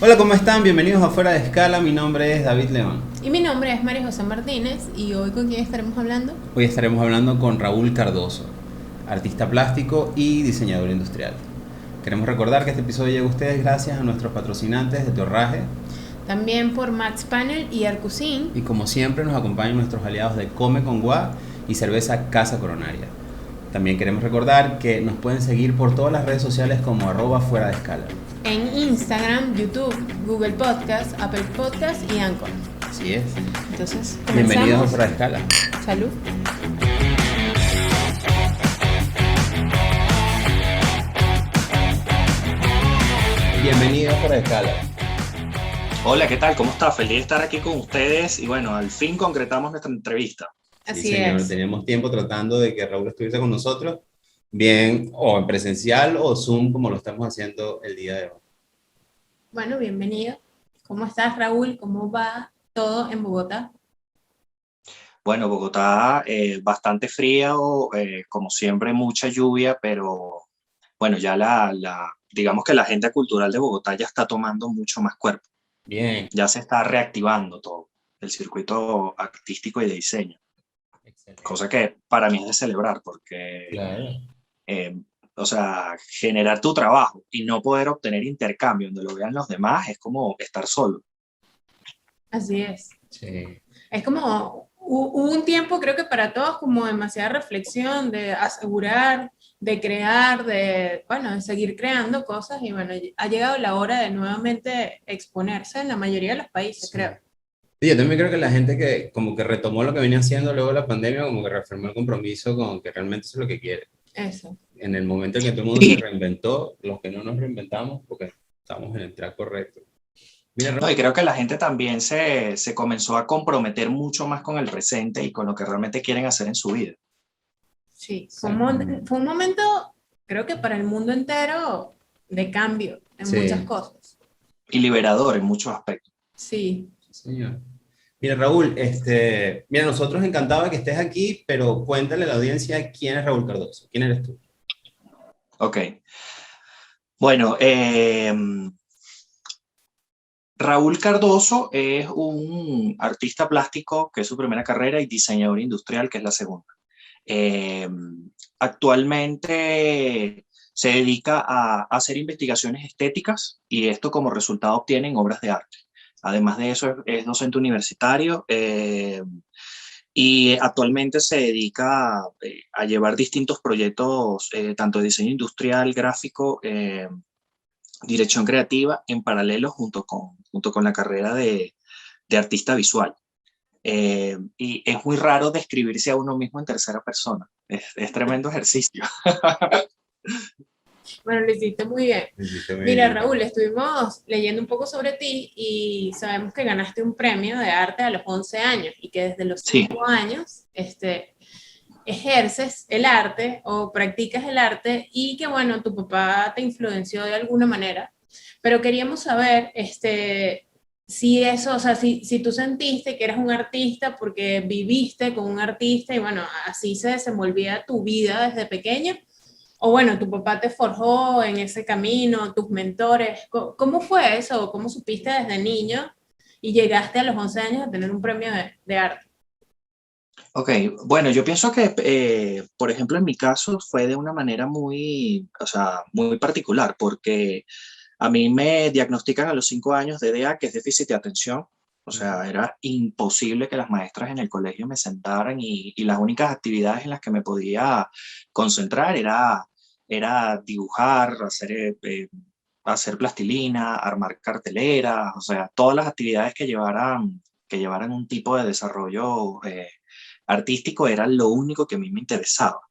Hola, ¿cómo están? Bienvenidos a Fuera de Escala. Mi nombre es David León. Y mi nombre es María José Martínez y hoy con quién estaremos hablando. Hoy estaremos hablando con Raúl Cardoso, artista plástico y diseñador industrial. Queremos recordar que este episodio llega a ustedes gracias a nuestros patrocinantes de Torraje También por Max Panel y Arcusin. y como siempre nos acompañan nuestros aliados de Come con Gua y Cerveza Casa Coronaria. También queremos recordar que nos pueden seguir por todas las redes sociales como @fuera de escala. En Instagram, YouTube, Google Podcast, Apple Podcast y Anchor. Así es. Entonces, Bienvenidos a comenzamos. Fuera de Escala. Salud. Bienvenidos a Fuera de Escala. Hola, ¿qué tal? ¿Cómo está? Feliz de estar aquí con ustedes y bueno, al fin concretamos nuestra entrevista. Así Sí, señor, es. teníamos tiempo tratando de que Raúl estuviese con nosotros, bien o en presencial o Zoom como lo estamos haciendo el día de hoy. Bueno, bienvenido. ¿Cómo estás, Raúl? ¿Cómo va todo en Bogotá? Bueno, Bogotá bastante fría o como siempre mucha lluvia, pero bueno, ya digamos que la agenda cultural de Bogotá ya está tomando mucho más cuerpo, Bien, ya se está reactivando todo, el circuito artístico y de diseño, excelente. cosa que para mí es de celebrar porque, Claro. eh, o sea, generar tu trabajo y no poder obtener intercambio donde lo vean los demás es como estar solo. Así es. Sí. Es como, hubo un tiempo, creo que para todos, como demasiada reflexión de asegurar, de crear, bueno, de seguir creando cosas y bueno, ha llegado la hora de nuevamente exponerse en la mayoría de los países, Sí. creo. Sí, yo también creo que la gente que como que retomó lo que venía haciendo luego de la pandemia, como que reafirmó el compromiso con que realmente eso es lo que quiere. Eso. En el momento en que todo el mundo se Sí. reinventó, los que no nos reinventamos, porque estamos en el track correcto. Mira, No, y Raúl, creo que la gente también se comenzó a comprometer mucho más con el presente y con lo que realmente quieren hacer en su vida. Sí, exacto. fue un momento, creo que para el mundo entero, de cambio en muchas Sí, cosas. Y liberador en muchos aspectos. Sí. sí, señor. Mira, Raúl, mira, nosotros encantados de que estés aquí, pero cuéntale a la audiencia quién es Raúl Cardoso, quién eres tú. Ok. Bueno, Raúl Cardoso es un artista plástico, que es su primera carrera, y diseñador industrial, que es la segunda. Eh, Actualmente se dedica a hacer investigaciones estéticas y esto como resultado obtienen obras de arte. Además de eso es docente universitario y actualmente se dedica a llevar distintos proyectos, tanto de diseño industrial, gráfico, dirección creativa, en paralelo junto con la carrera de artista visual. Y es muy raro describirse a uno mismo en tercera persona. Es tremendo ejercicio. Bueno, lo hiciste muy bien. Me hiciste muy Mira, bien. Raúl, estuvimos leyendo un poco sobre ti y sabemos que ganaste un premio de arte a los 11 años y que desde los Sí, 5 años ejerces el arte o practicas el arte y que, bueno, tu papá te influenció de alguna manera. Pero queríamos saber si eso, o sea, si tú sentiste que eras un artista porque viviste con un artista y, bueno, así se desenvolvía tu vida desde pequeño o bueno, tu papá te forjó en ese camino, tus mentores. ¿Cómo fue eso? ¿Cómo supiste desde niño y llegaste a los 11 años a tener un premio de arte? ok. Bueno, yo pienso que, por ejemplo, en mi caso fue de una manera muy, o sea, muy particular, porque a mí me diagnostican a los 5 años de DEA, que es déficit de atención. O sea, era imposible que las maestras en el colegio me sentaran y las únicas actividades en las que me podía concentrar era dibujar, hacer plastilina, armar carteleras, o sea, todas las actividades que llevaran un tipo de desarrollo artístico era lo único que a mí me interesaba.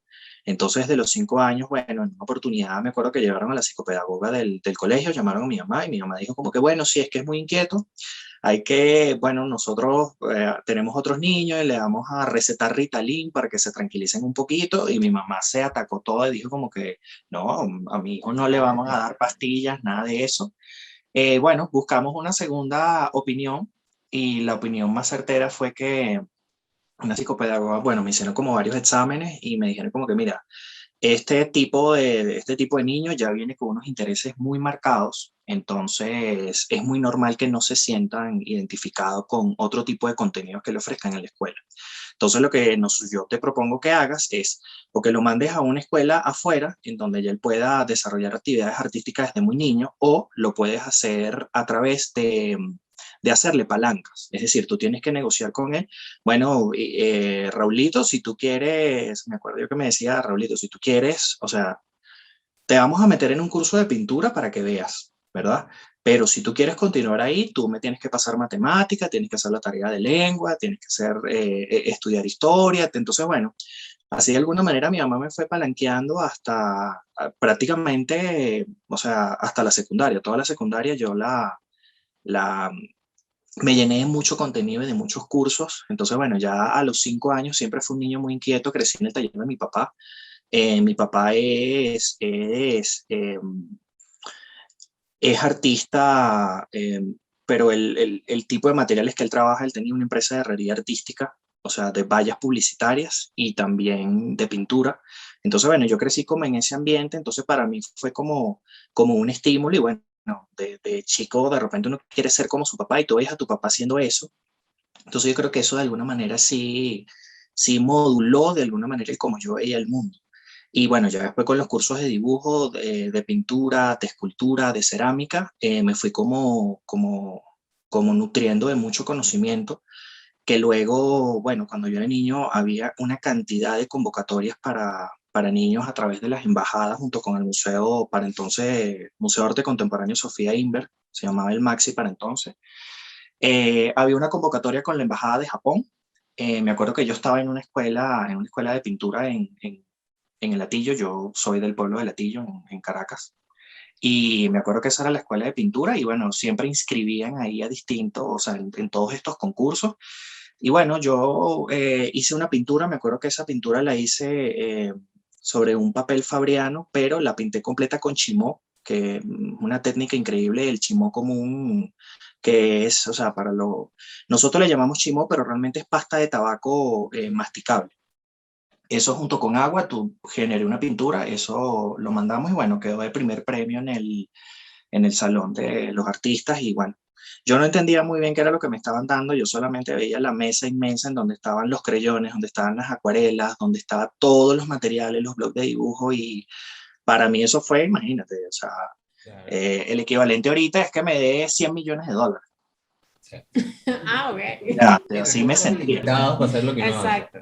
Entonces, de los 5 años, bueno, en una oportunidad me acuerdo que llevaron a la psicopedagoga del colegio, llamaron a mi mamá y mi mamá dijo como que, bueno, si es que es muy inquieto, hay que, bueno, nosotros tenemos otros niños y le vamos a recetar Ritalin para que se tranquilicen un poquito y mi mamá se atacó todo y dijo como que, no, a mi hijo no le vamos a dar pastillas, nada de eso. Bueno, buscamos una segunda opinión y la opinión más certera fue que una psicopedagoga, bueno, me hicieron como varios exámenes y me dijeron como que, mira, este tipo de niño ya viene con unos intereses muy marcados Entonces, es muy normal que no se sientan identificados con otro tipo de contenidos que le ofrezcan en la escuela. Entonces, lo que yo te propongo que hagas es o que lo mandes a una escuela afuera, en donde ya él pueda desarrollar actividades artísticas desde muy niño, o lo puedes hacer a través de hacerle palancas. Es decir, tú tienes que negociar con él. Bueno, Raulito, si tú quieres, me acuerdo yo que me decía, Raulito, si tú quieres, o sea, te vamos a meter en un curso de pintura para que veas, ¿verdad? Pero si tú quieres continuar ahí, tú me tienes que pasar matemática, tienes que hacer la tarea de lengua, tienes que estudiar historia. Entonces, bueno, así de alguna manera mi mamá me fue palanqueando hasta prácticamente, o sea, hasta la secundaria. Toda la secundaria yo la, me llené de mucho contenido y de muchos cursos. Entonces, bueno, ya a los 5 años siempre fui un niño muy inquieto, crecí en el taller de mi papá. Mi papá es artista, pero el tipo de materiales que él trabaja, él tenía una empresa de herrería artística, o sea, de vallas publicitarias y también de pintura. Entonces, bueno, yo crecí como en ese ambiente, entonces para mí fue como un estímulo y bueno, de chico de repente uno quiere ser como su papá y tú ves a tu papá haciendo eso. Entonces yo creo que eso de alguna manera sí moduló de alguna manera el cómo yo veía el mundo. Y bueno, ya después con los cursos de dibujo, de pintura, de escultura, de cerámica, me fui como nutriendo de mucho conocimiento, que luego, bueno, cuando yo era niño había una cantidad de convocatorias para niños a través de las embajadas junto con el museo, para entonces, Museo de Arte Contemporáneo Sofía Inver, se llamaba el Maxi para entonces. Había una convocatoria con la Embajada de Japón. Me acuerdo que yo estaba en una escuela de pintura en el Latillo. Yo soy del pueblo de Latillo, en Caracas. Y me acuerdo que esa era la escuela de pintura y bueno, siempre inscribían ahí a distintos, o sea, en todos estos concursos. Y bueno, yo hice una pintura, me acuerdo que esa pintura la hice sobre un papel fabriano, pero la pinté completa con chimó, que es una técnica increíble, el chimó común, que es, o sea, nosotros le llamamos chimó, pero realmente es pasta de tabaco masticable. Eso junto con agua, tú generé una pintura, eso lo mandamos y bueno, quedó de primer premio en el salón de los artistas y bueno, yo no entendía muy bien qué era lo que me estaban dando, yo solamente veía la mesa inmensa en donde estaban los creyones, donde estaban las acuarelas, donde estaban todos los materiales, los blocs de dibujo y para mí eso fue, imagínate, o sea, Claro. el equivalente ahorita es que me dé 100 millones de dólares. Sí. Ah, ok. Ya, Y así me recursos sentía. limitados para hacer lo que uno hace. Exacto.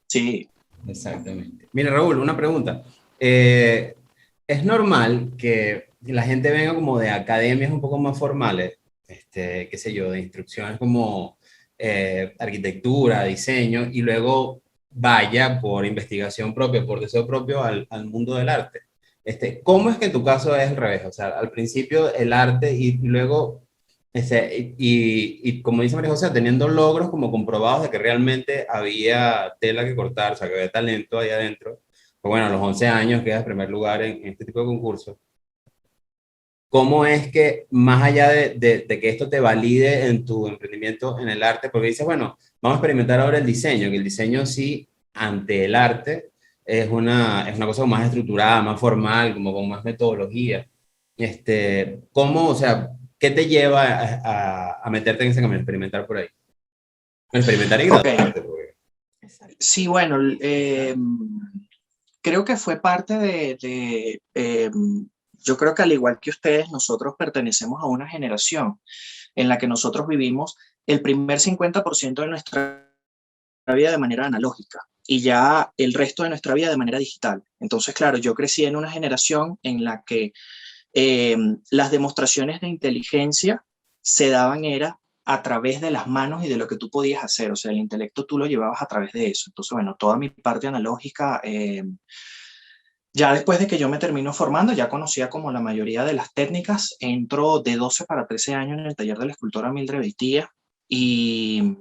Sí. Exactamente. Mira, Raúl, una pregunta. ¿Es normal que la gente venga como de academias un poco más formales, qué sé yo, de instrucciones como arquitectura, diseño, y luego vaya por investigación propia, por deseo propio al mundo del arte? ¿Cómo es que en tu caso es al revés? O sea, al principio el arte y luego y como dice María José, teniendo logros como comprobados de que realmente había tela que cortar, o sea, que había talento ahí adentro. Pues bueno, a los 11 años quedas en primer lugar en este tipo de concursos. ¿Cómo es que, más allá de que esto te valide en tu emprendimiento en el arte, porque dices, bueno, vamos a experimentar ahora el diseño, que el diseño sí, ante el arte, es una cosa más estructurada, más formal, como con más metodología. ¿Cómo, o sea, qué te lleva a meterte en ese camino, experimentar por ahí? Bueno, experimentar y Ok, graduarte, porque... Exacto. sí, bueno, creo que fue parte yo creo que al igual que ustedes, nosotros pertenecemos a una generación en la que nosotros vivimos el primer 50% de nuestra vida de manera analógica y ya el resto de nuestra vida de manera digital. Entonces, claro, yo crecí en una generación en la que eh, las demostraciones de inteligencia se daban era a través de las manos y de lo que tú podías hacer, o sea, el intelecto tú lo llevabas a través de eso. Entonces, bueno, toda mi parte analógica, ya después de que yo me termino formando, ya conocía como la mayoría de las técnicas, entro de 12 para 13 años en el taller de la escultora Mildred Beitía y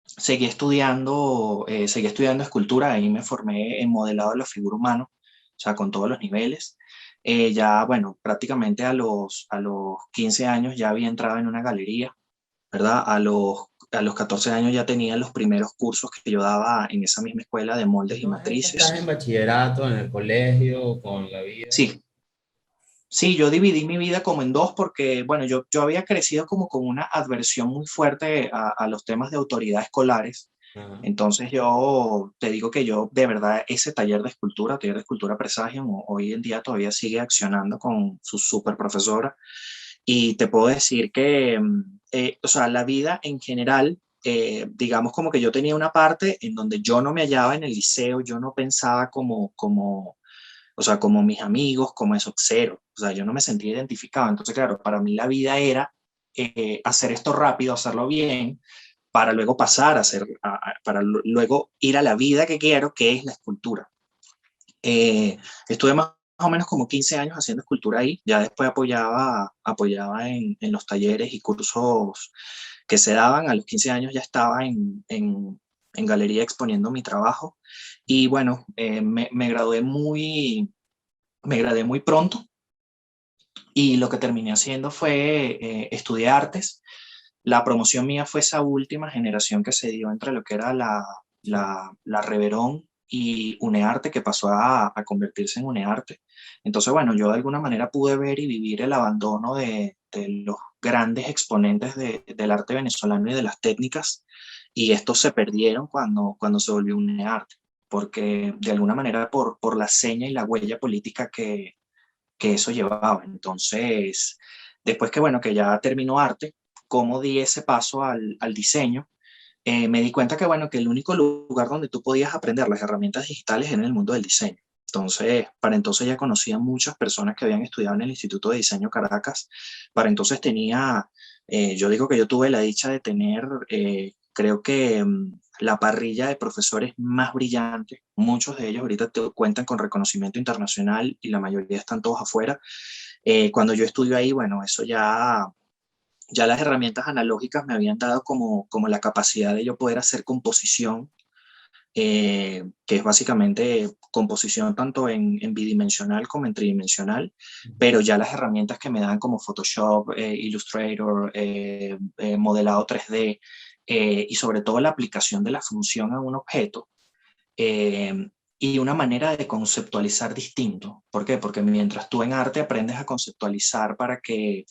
seguí estudiando escultura, ahí me formé en modelado de la figura humana, o sea, con todos los niveles. Ya, bueno, prácticamente a los 15 años ya había entrado en una galería, ¿verdad? A los 14 años ya tenía los primeros cursos que yo daba en esa misma escuela de moldes y Todas estas estás en matrices. bachillerato, en el colegio, con la vida. Sí, Sí, yo dividí mi vida como en dos porque, bueno, yo había crecido como con una adversión muy fuerte a los temas de autoridad escolares. Ajá. Entonces yo te digo que yo, de verdad, ese taller de escultura Presagium, hoy en día todavía sigue accionando con su super profesora. Y te puedo decir que, o sea, la vida en general, digamos como que yo tenía una parte en donde yo no me hallaba en el liceo, yo no pensaba o sea, como mis amigos, como eso, cero. O sea, yo no me sentía identificado. Entonces, claro, para mí la vida era hacer esto rápido, hacerlo bien, para luego pasar a hacer, luego ir a la vida que quiero, que es la escultura. Estuve más o menos como 15 años haciendo escultura ahí, ya después apoyaba en los talleres y cursos que se daban, a los 15 años ya estaba en galería exponiendo mi trabajo y bueno, me gradué muy pronto y lo que terminé haciendo fue estudiar artes. La promoción mía fue esa última generación que se dio entre lo que era la Reverón y UNEARTE, que pasó a convertirse en UNEARTE. Entonces, bueno, yo de alguna manera pude ver y vivir el abandono de los grandes exponentes del arte venezolano y de las técnicas, y estos se perdieron cuando se volvió UNEARTE, porque de alguna manera por la seña y la huella política que eso llevaba. Entonces, después que, bueno, que ya terminó arte, cómo di ese paso al diseño, me di cuenta que, bueno, que el único lugar donde tú podías aprender las herramientas digitales era en el mundo del diseño. Entonces, para entonces ya conocía muchas personas que habían estudiado en el Instituto de Diseño Caracas. Para entonces tenía, yo digo que yo tuve la dicha de tener, creo que la parrilla de profesores más brillantes. Muchos de ellos ahorita cuentan con reconocimiento internacional y la mayoría están todos afuera. Cuando yo estudio ahí, bueno, eso ya las herramientas analógicas me habían dado como la capacidad de yo poder hacer composición, que es básicamente composición tanto en bidimensional como en tridimensional, pero ya las herramientas que me dan como Photoshop, Illustrator, modelado 3D, y sobre todo la aplicación de la función a un objeto, y una manera de conceptualizar distinto. ¿Por qué? Porque mientras tú en arte aprendes a conceptualizar para que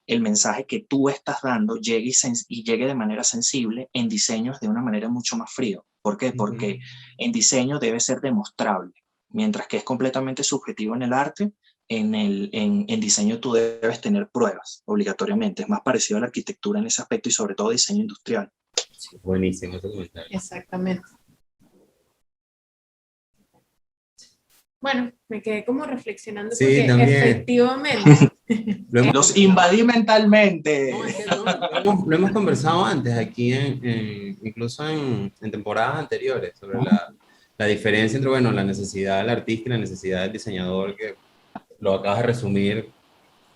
el mensaje que tú estás dando llegue y llegue de manera sensible, en diseños de una manera mucho más frío. ¿Por qué? Porque en diseño debe ser demostrable, mientras que es completamente subjetivo en el arte. En diseño tú debes tener pruebas obligatoriamente. Es más parecido a la arquitectura en ese aspecto y sobre todo diseño industrial. Sí, buenísimo ese comentario. Exactamente. Bueno, me quedé como reflexionando Sí, porque también. efectivamente, Lo hemos Los conversado. invadí mentalmente. No, es que lo hemos conversado antes aquí, incluso en temporadas anteriores, sobre la diferencia entre, bueno, la necesidad del artista y la necesidad del diseñador, que lo acabas de resumir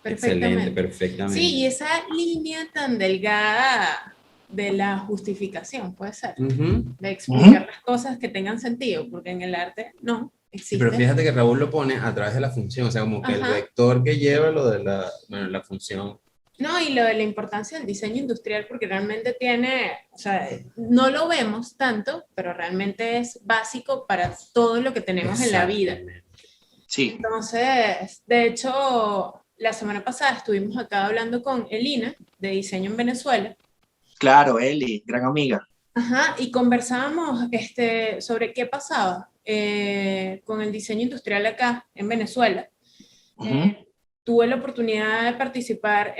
excelente, perfectamente. Sí, y perfectamente. esa línea tan delgada de la justificación, puede ser, Ujú. de explicar las cosas que tengan sentido, porque en el arte no Sí, pero existe. fíjate que Raúl lo pone a través de la función, o sea, como que el Ajá. vector que lleva lo de bueno, la función. No, y lo de la importancia del diseño industrial, porque realmente tiene, o sea, no lo vemos tanto, pero realmente es básico para todo lo que tenemos en la vida. Exactamente. Sí, Entonces, de hecho, la semana pasada estuvimos acá hablando con Elina de Diseño en Venezuela. claro, Eli, gran amiga. Ajá, y conversábamos sobre qué pasaba con el diseño industrial acá en Venezuela. Ujú. Tuve la oportunidad de participar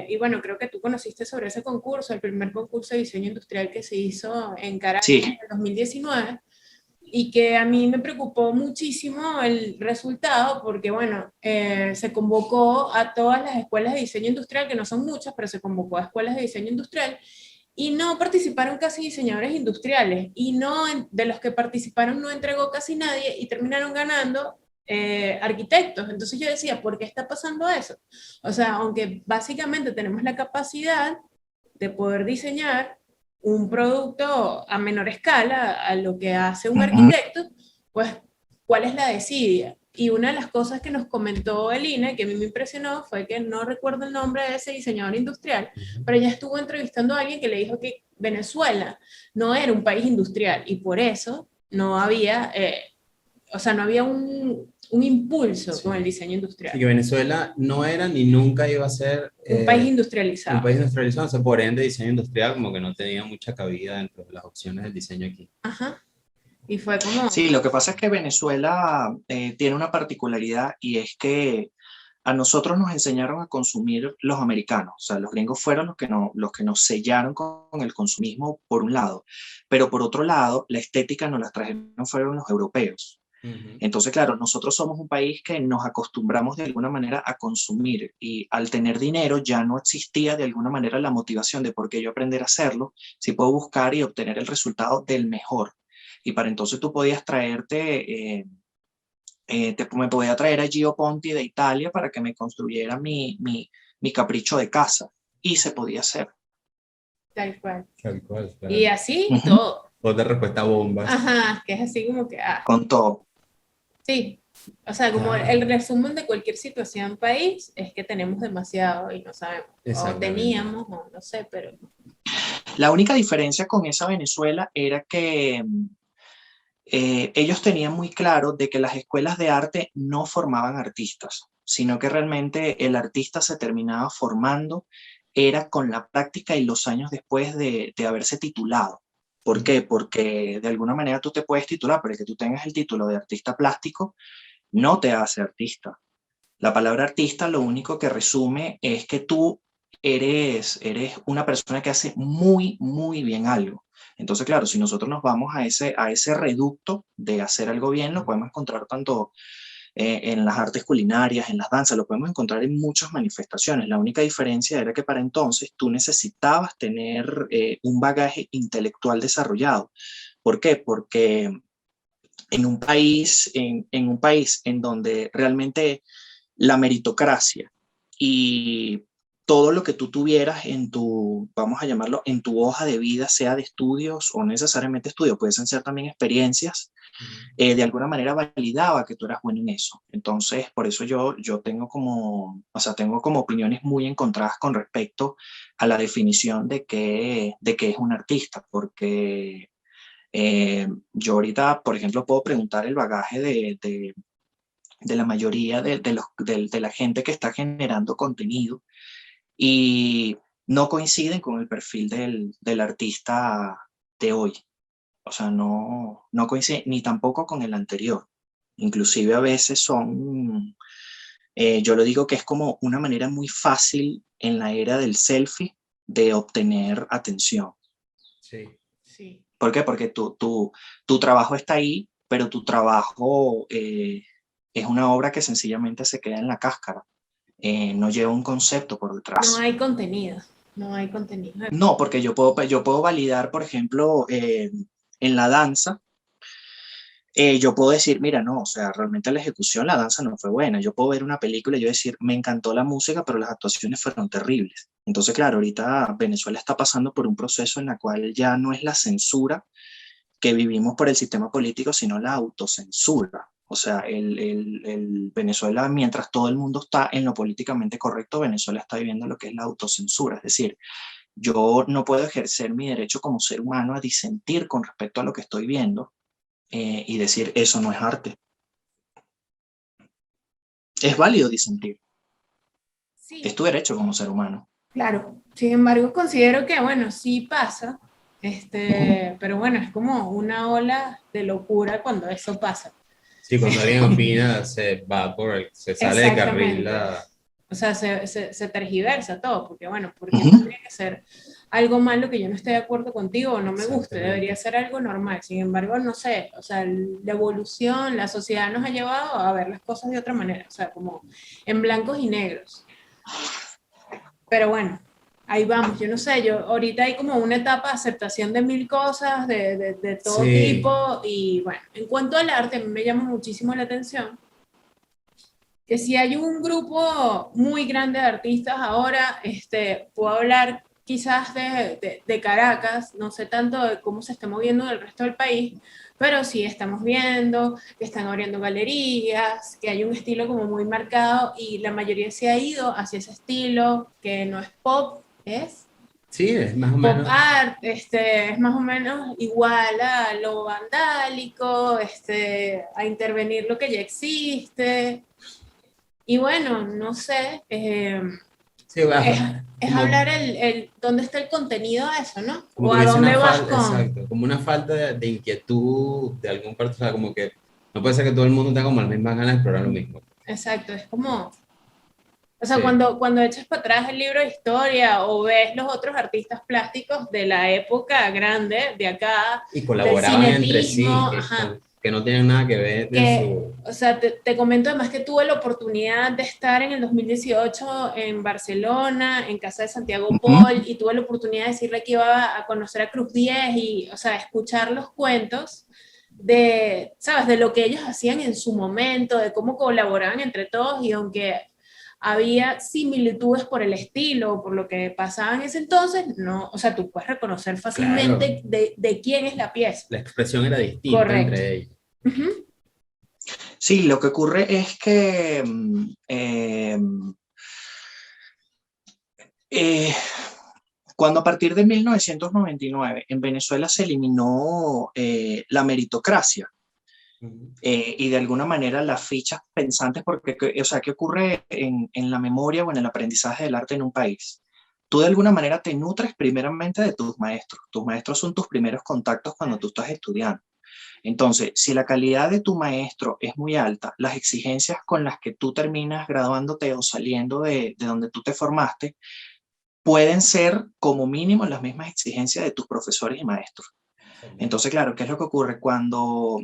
y bueno, creo que tú conociste sobre ese concurso, el primer concurso de diseño industrial que se hizo en Caracas Sí, en 2019 y que a mí me preocupó muchísimo el resultado porque bueno, se convocó a todas las escuelas de diseño industrial, que no son muchas, pero se convocó a escuelas de diseño industrial y no participaron casi diseñadores industriales y no de los que participaron no entregó casi nadie y terminaron ganando arquitectos. Entonces yo decía, ¿por qué está pasando eso? O sea, aunque básicamente tenemos la capacidad de poder diseñar un producto a menor escala a lo que hace un ujú, arquitecto, pues, ¿cuál es la desidia? Y una de las cosas que nos comentó Elina, que a mí me impresionó, fue que no recuerdo el nombre de ese diseñador industrial, pero ella estuvo entrevistando a alguien que le dijo que Venezuela no era un país industrial y por eso no había, o sea, no había un impulso con el Sí. diseño Sí, industrial. que Venezuela no era ni nunca iba a ser Un país un industrializado. país industrializado, o sea, por ende diseño industrial como que no tenía mucha cabida dentro de las opciones del diseño aquí. Ajá. Y fue como, Sí, lo que pasa es que Venezuela tiene una particularidad y es que a nosotros nos enseñaron a consumir los americanos, o sea, los gringos fueron los que nos sellaron con el consumismo por un lado, pero por otro lado, la estética nos la trajeron fueron los europeos. Ujú. Entonces, claro, nosotros somos un país que nos acostumbramos de alguna manera a consumir y al tener dinero ya no existía de alguna manera la motivación de por qué yo aprender a hacerlo, si puedo buscar y obtener el resultado del mejor. Y para entonces tú podías me podía traer a Gio Ponti de Italia para que me construyera mi capricho de casa y se podía hacer. tal cual. Tal cual, Y claro. así Ujú. todo. Otra respuesta bombas. Ajá, que es así como que, Con todo. sí. O sea, como el Claro, resumen de cualquier situación país es que tenemos demasiado y no sabemos. O exactamente. teníamos, o no sé, pero La única diferencia con esa Venezuela era que ellos tenían muy claro de que las escuelas de arte no formaban artistas, sino que realmente el artista se terminaba formando, era con la práctica y los años después de haberse titulado. ¿Por Ujú. qué? Porque de alguna manera tú te puedes titular, pero el que tú tengas el título de artista plástico no te hace artista. La palabra artista lo único que resume es que tú eres una persona que hace muy, muy bien algo. Entonces, claro, si nosotros nos vamos a ese reducto de hacer algo bien, lo podemos encontrar tanto en las artes culinarias, en las danzas, lo podemos encontrar en muchas manifestaciones. La única diferencia era que para entonces tú necesitabas tener un bagaje intelectual desarrollado. ¿Por qué? Porque en un país en donde realmente la meritocracia y todo lo que tú tuvieras en tu, vamos a llamarlo, en tu hoja de vida, sea de estudios o no necesariamente estudios, pueden ser también experiencias, Ujú. de alguna manera validaba que tú eras bueno en eso. Entonces, por eso yo tengo como, o sea, tengo como opiniones muy encontradas con respecto a la definición de qué es un artista, porque yo ahorita, por ejemplo, puedo preguntar el bagaje de la mayoría de la gente que está generando contenido y no coinciden con el perfil del artista de hoy. O sea, no coinciden ni tampoco con el anterior. Inclusive a veces yo lo digo que es como una manera muy fácil en la era del selfie de obtener atención. Sí. sí. ¿Por qué? Porque tu trabajo está ahí, pero tu trabajo es una obra que sencillamente se queda en la cáscara. No lleva un concepto por No detrás. hay contenido. No hay contenido. No, porque yo puedo validar, por ejemplo, en la danza, yo puedo decir, mira, no, o sea, realmente la ejecución, la danza no fue buena. Yo puedo ver una película y yo decir, me encantó la música, pero las actuaciones fueron terribles. Entonces, claro, ahorita Venezuela está pasando por un proceso en el cual ya no es la censura que vivimos por el sistema político, sino la autocensura. O sea, el Venezuela, mientras todo el mundo está en lo políticamente correcto, Venezuela está viviendo lo que es la autocensura. Es decir, yo no puedo ejercer mi derecho como ser humano a disentir con respecto a lo que estoy viendo y decir, eso no es arte. Es válido disentir. Es Sí, tu derecho como ser humano. claro. Sin embargo, considero que, bueno, sí pasa. Ujú. Pero bueno, es como una ola de locura cuando eso pasa. Sí, cuando alguien opina, se sale de carril Exactamente. la... O sea, se tergiversa todo, porque bueno, porque Ujú. tendría que ser algo malo que yo no esté de acuerdo contigo o no me guste, debería Exactamente. ser algo normal. Sin embargo, no sé, o sea, la evolución, la sociedad nos ha llevado a ver las cosas de otra manera, o sea, como en blancos y negros. Pero bueno, ahí vamos, yo no sé, yo ahorita hay como una etapa de aceptación de mil cosas, de todo Sí, tipo, y bueno, en cuanto al arte, a mí me llama muchísimo la atención que si hay un grupo muy grande de artistas ahora, puedo hablar quizás de Caracas, no sé tanto de cómo se está moviendo en el resto del país, pero sí estamos viendo que están abriendo galerías, que hay un estilo como muy marcado y la mayoría se ha ido hacia ese estilo, que no es pop, es. Sí, es más o Pop menos. art, es más o menos igual a lo vandálico, a intervenir lo que ya existe. Y bueno, no sé, Sí, es, es hablar como, dónde está el contenido de eso, ¿no? como O que a hubiese una dónde vas falta, con... exacto, como una falta de inquietud de algún parte, o sea, como que no puede ser que todo el mundo tenga como las mismas ganas de explorar lo mismo. Exacto, es como... O sea, Sí, cuando echas para atrás el libro de historia o ves los otros artistas plásticos de la época grande, de acá, y del colaboraban entre sí, cinetismo, ajá, que no tienen nada que ver en que, su... o sea, te comento además que tuve la oportunidad de estar en el 2018 en Barcelona, en casa de Santiago Pol, y tuve la oportunidad de decirle que iba a conocer a Cruz 10 y, o sea, escuchar los cuentos de, ¿sabes? De lo que ellos hacían en su momento, de cómo colaboraban entre todos y aunque había similitudes por el estilo, por lo que pasaba en ese entonces, no, o sea, tú puedes reconocer Claro, fácilmente de quién es la pieza. la expresión era distinta Correcto. entre ellos. Ujú. Sí, lo que ocurre es que eh, cuando a partir de 1999 en Venezuela se eliminó la meritocracia, Ujú. y de alguna manera las fichas pensantes, porque, o sea, ¿qué ocurre en la memoria o en el aprendizaje del arte en un país? Tú de alguna manera te nutres primeramente de tus maestros. Tus maestros son tus primeros contactos cuando tú estás estudiando. Entonces, si la calidad de tu maestro es muy alta, las exigencias con las que tú terminas graduándote o saliendo de donde tú te formaste pueden ser como mínimo las mismas exigencias de tus profesores y maestros. Entonces, claro, ¿qué es lo que ocurre? Cuando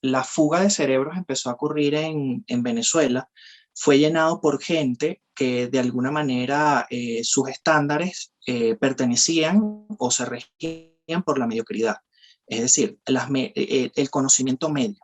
la fuga de cerebros empezó a ocurrir en Venezuela, fue llenado por gente que de alguna manera sus estándares pertenecían o se regían por la mediocridad, es decir, el conocimiento medio.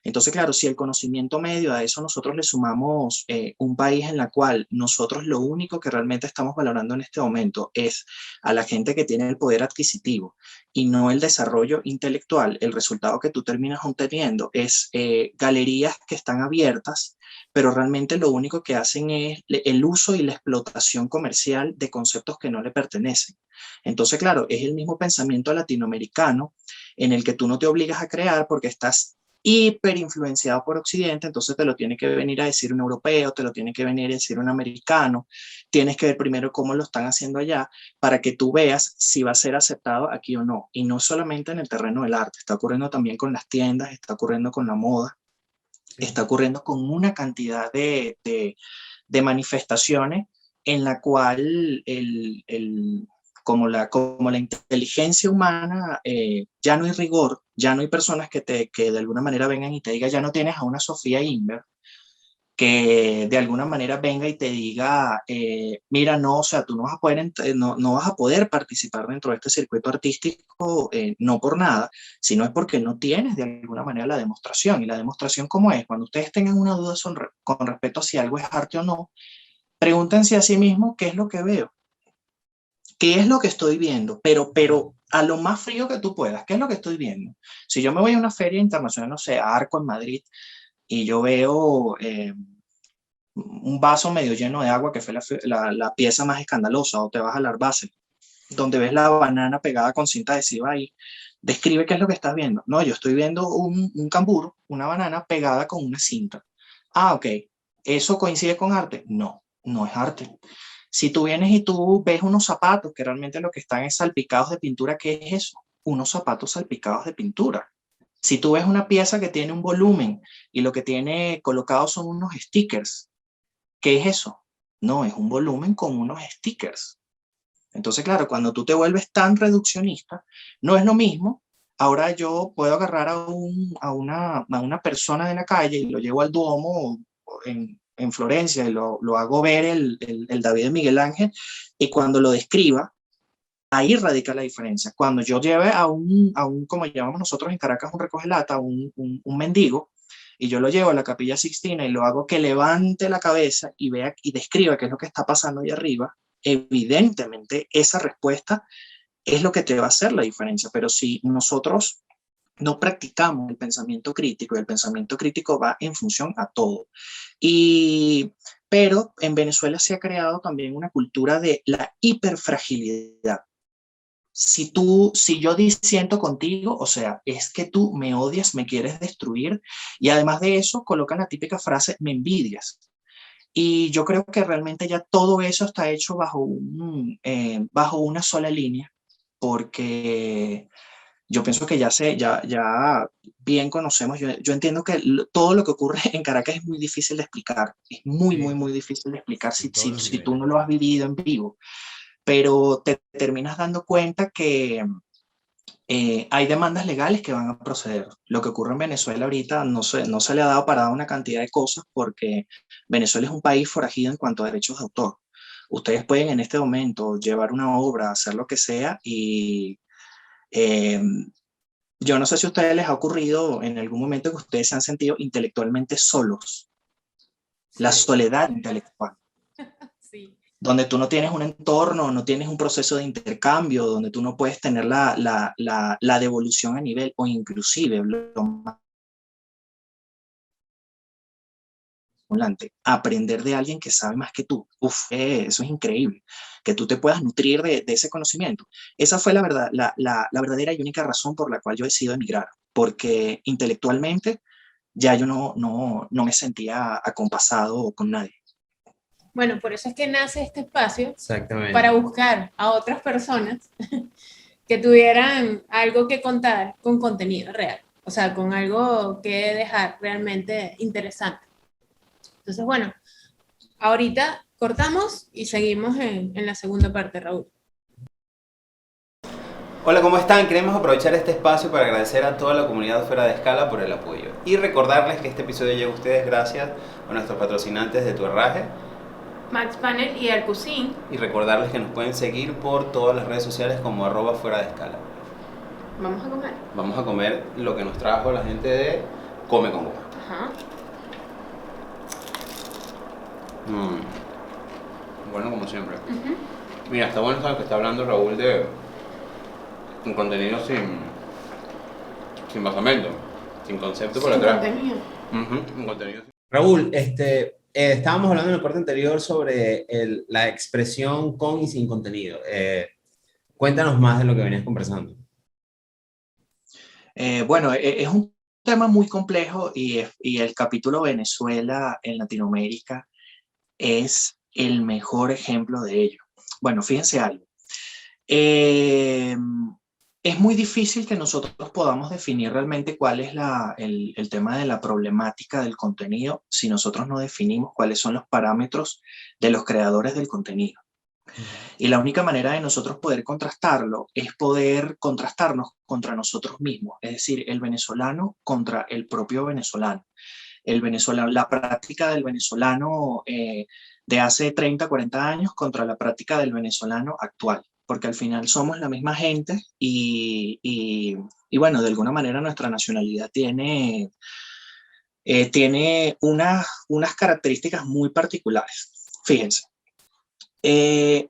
Entonces, claro, si el conocimiento medio a eso nosotros le sumamos un país en la cual nosotros lo único que realmente estamos valorando en este momento es a la gente que tiene el poder adquisitivo y no el desarrollo intelectual, el resultado que tú terminas obteniendo es galerías que están abiertas, pero realmente lo único que hacen es el uso y la explotación comercial de conceptos que no le pertenecen. Entonces, claro, es el mismo pensamiento latinoamericano en el que tú no te obligas a crear porque estás hiper influenciado por Occidente, entonces te lo tiene que venir a decir un europeo, te lo tiene que venir a decir un americano, tienes que ver primero cómo lo están haciendo allá para que tú veas si va a ser aceptado aquí o no. Y no solamente en el terreno del arte, está ocurriendo también con las tiendas, está ocurriendo con la moda, Sí. está ocurriendo con una cantidad de manifestaciones en la cual como la inteligencia humana, ya no hay rigor, ya no hay personas que de alguna manera vengan y te digan, ya no tienes a una Sofía Inver, que de alguna manera venga y te diga, mira, no, o sea, tú no vas a poder, no vas a poder participar dentro de este circuito artístico, no por nada, sino es porque no tienes de alguna manera la demostración. Y la demostración, ¿cómo es? Cuando ustedes tengan una duda con respecto a si algo es arte o no, pregúntense a sí mismos qué es lo que veo, qué es lo que estoy viendo, pero a lo más frío que tú puedas, ¿qué es lo que estoy viendo? Si yo me voy a una feria internacional, no sé, a Arco en Madrid, y yo veo un vaso medio lleno de agua, que fue la pieza más escandalosa, o te vas al Art Basel, donde ves la banana pegada con cinta adhesiva ahí, describe qué es lo que estás viendo. No, yo estoy viendo un cambur, una banana pegada con una cinta. Ah, ok. ¿Eso coincide con arte? No, no es arte. Si tú vienes y tú ves unos zapatos que realmente lo que están es salpicados de pintura, ¿qué es eso? Unos zapatos salpicados de pintura. Si tú ves una pieza que tiene un volumen y lo que tiene colocado son unos stickers, ¿qué es eso? No, es un volumen con unos stickers. Entonces, claro, cuando tú te vuelves tan reduccionista, no es lo mismo. Ahora yo puedo agarrar a una persona de la calle y lo llevo al Duomo en Florencia y lo hago ver el David de Miguel Ángel, y cuando lo describa, ahí radica la diferencia. Cuando yo lleve como llamamos nosotros en Caracas, un recogelata, un mendigo, y yo lo llevo a la Capilla Sixtina y lo hago que levante la cabeza y vea y describa qué es lo que está pasando ahí arriba, evidentemente esa respuesta es lo que te va a hacer la diferencia. Pero si nosotros no practicamos el pensamiento crítico, y el pensamiento crítico va en función a todo. Y, pero en Venezuela se ha creado también una cultura de la hiperfragilidad. Si yo disiento contigo, o sea, es que tú me odias, me quieres destruir, y además de eso colocan la típica frase, me envidias. Y yo creo que realmente ya todo eso está hecho bajo una sola línea, porque yo pienso que ya bien conocemos, yo entiendo que todo lo que ocurre en Caracas es muy difícil de explicar, es muy, muy, Sí, muy difícil de explicar en todos los si tú niveles. no lo has vivido en vivo, pero te terminas dando cuenta que hay demandas legales que van a proceder. Lo que ocurre en Venezuela ahorita no se le ha dado para dar una cantidad de cosas porque Venezuela es un país forajido en cuanto a derechos de autor. Ustedes pueden en este momento llevar una obra, hacer lo que sea y eh, yo no sé si a ustedes les ha ocurrido en algún momento que ustedes se han sentido intelectualmente solos, la Sí, soledad intelectual, sí. donde tú no tienes un entorno, no tienes un proceso de intercambio, donde tú no puedes tener la devolución a nivel o inclusive lo más estimulante, aprender de alguien que sabe más que tú. Uf, eso es increíble, que tú te puedas nutrir de ese conocimiento. Esa fue la verdad, la verdadera y única razón por la cual yo decido emigrar, porque intelectualmente ya yo no me sentía acompasado con nadie. Bueno, por eso es que nace este espacio para Exactamente. buscar a otras personas que tuvieran algo que contar con contenido real, o sea, con algo que dejar realmente interesante. Entonces, bueno, ahorita cortamos y seguimos en la segunda parte, Raúl. Hola, ¿cómo están? Queremos aprovechar este espacio para agradecer a toda la comunidad fuera de escala por el apoyo y recordarles que este episodio llega a ustedes gracias a nuestros patrocinantes de Tu Herraje Max Panel y Arcusin. y recordarles que nos pueden seguir por todas las redes sociales como @fuera de escala. Vamos a comer. Vamos a comer lo que nos trajo la gente de Come con Goma. Ajá. Bueno, como siempre. Mira, está bueno lo que está hablando Raúl de un contenido sin basamento, sin concepto por Sin detrás. contenido. Un contenido. Raúl, estábamos hablando en el corte anterior sobre la expresión con y sin contenido. Cuéntanos más de lo que venías conversando. Bueno, es un tema muy complejo y el capítulo Venezuela en Latinoamérica es el mejor ejemplo de ello. Bueno, fíjense algo. Eh, es muy difícil que nosotros podamos definir realmente cuál es el tema de la problemática del contenido si nosotros no definimos cuáles son los parámetros de los creadores del contenido. Y la única manera de nosotros poder contrastarlo es poder contrastarnos contra nosotros mismos, es decir, el venezolano contra el propio venezolano. El venezolano, la práctica del venezolano de hace 30, 40 años contra la práctica del venezolano actual, porque al final somos la misma gente y bueno, de alguna manera nuestra nacionalidad tiene unas características muy particulares. Fíjense.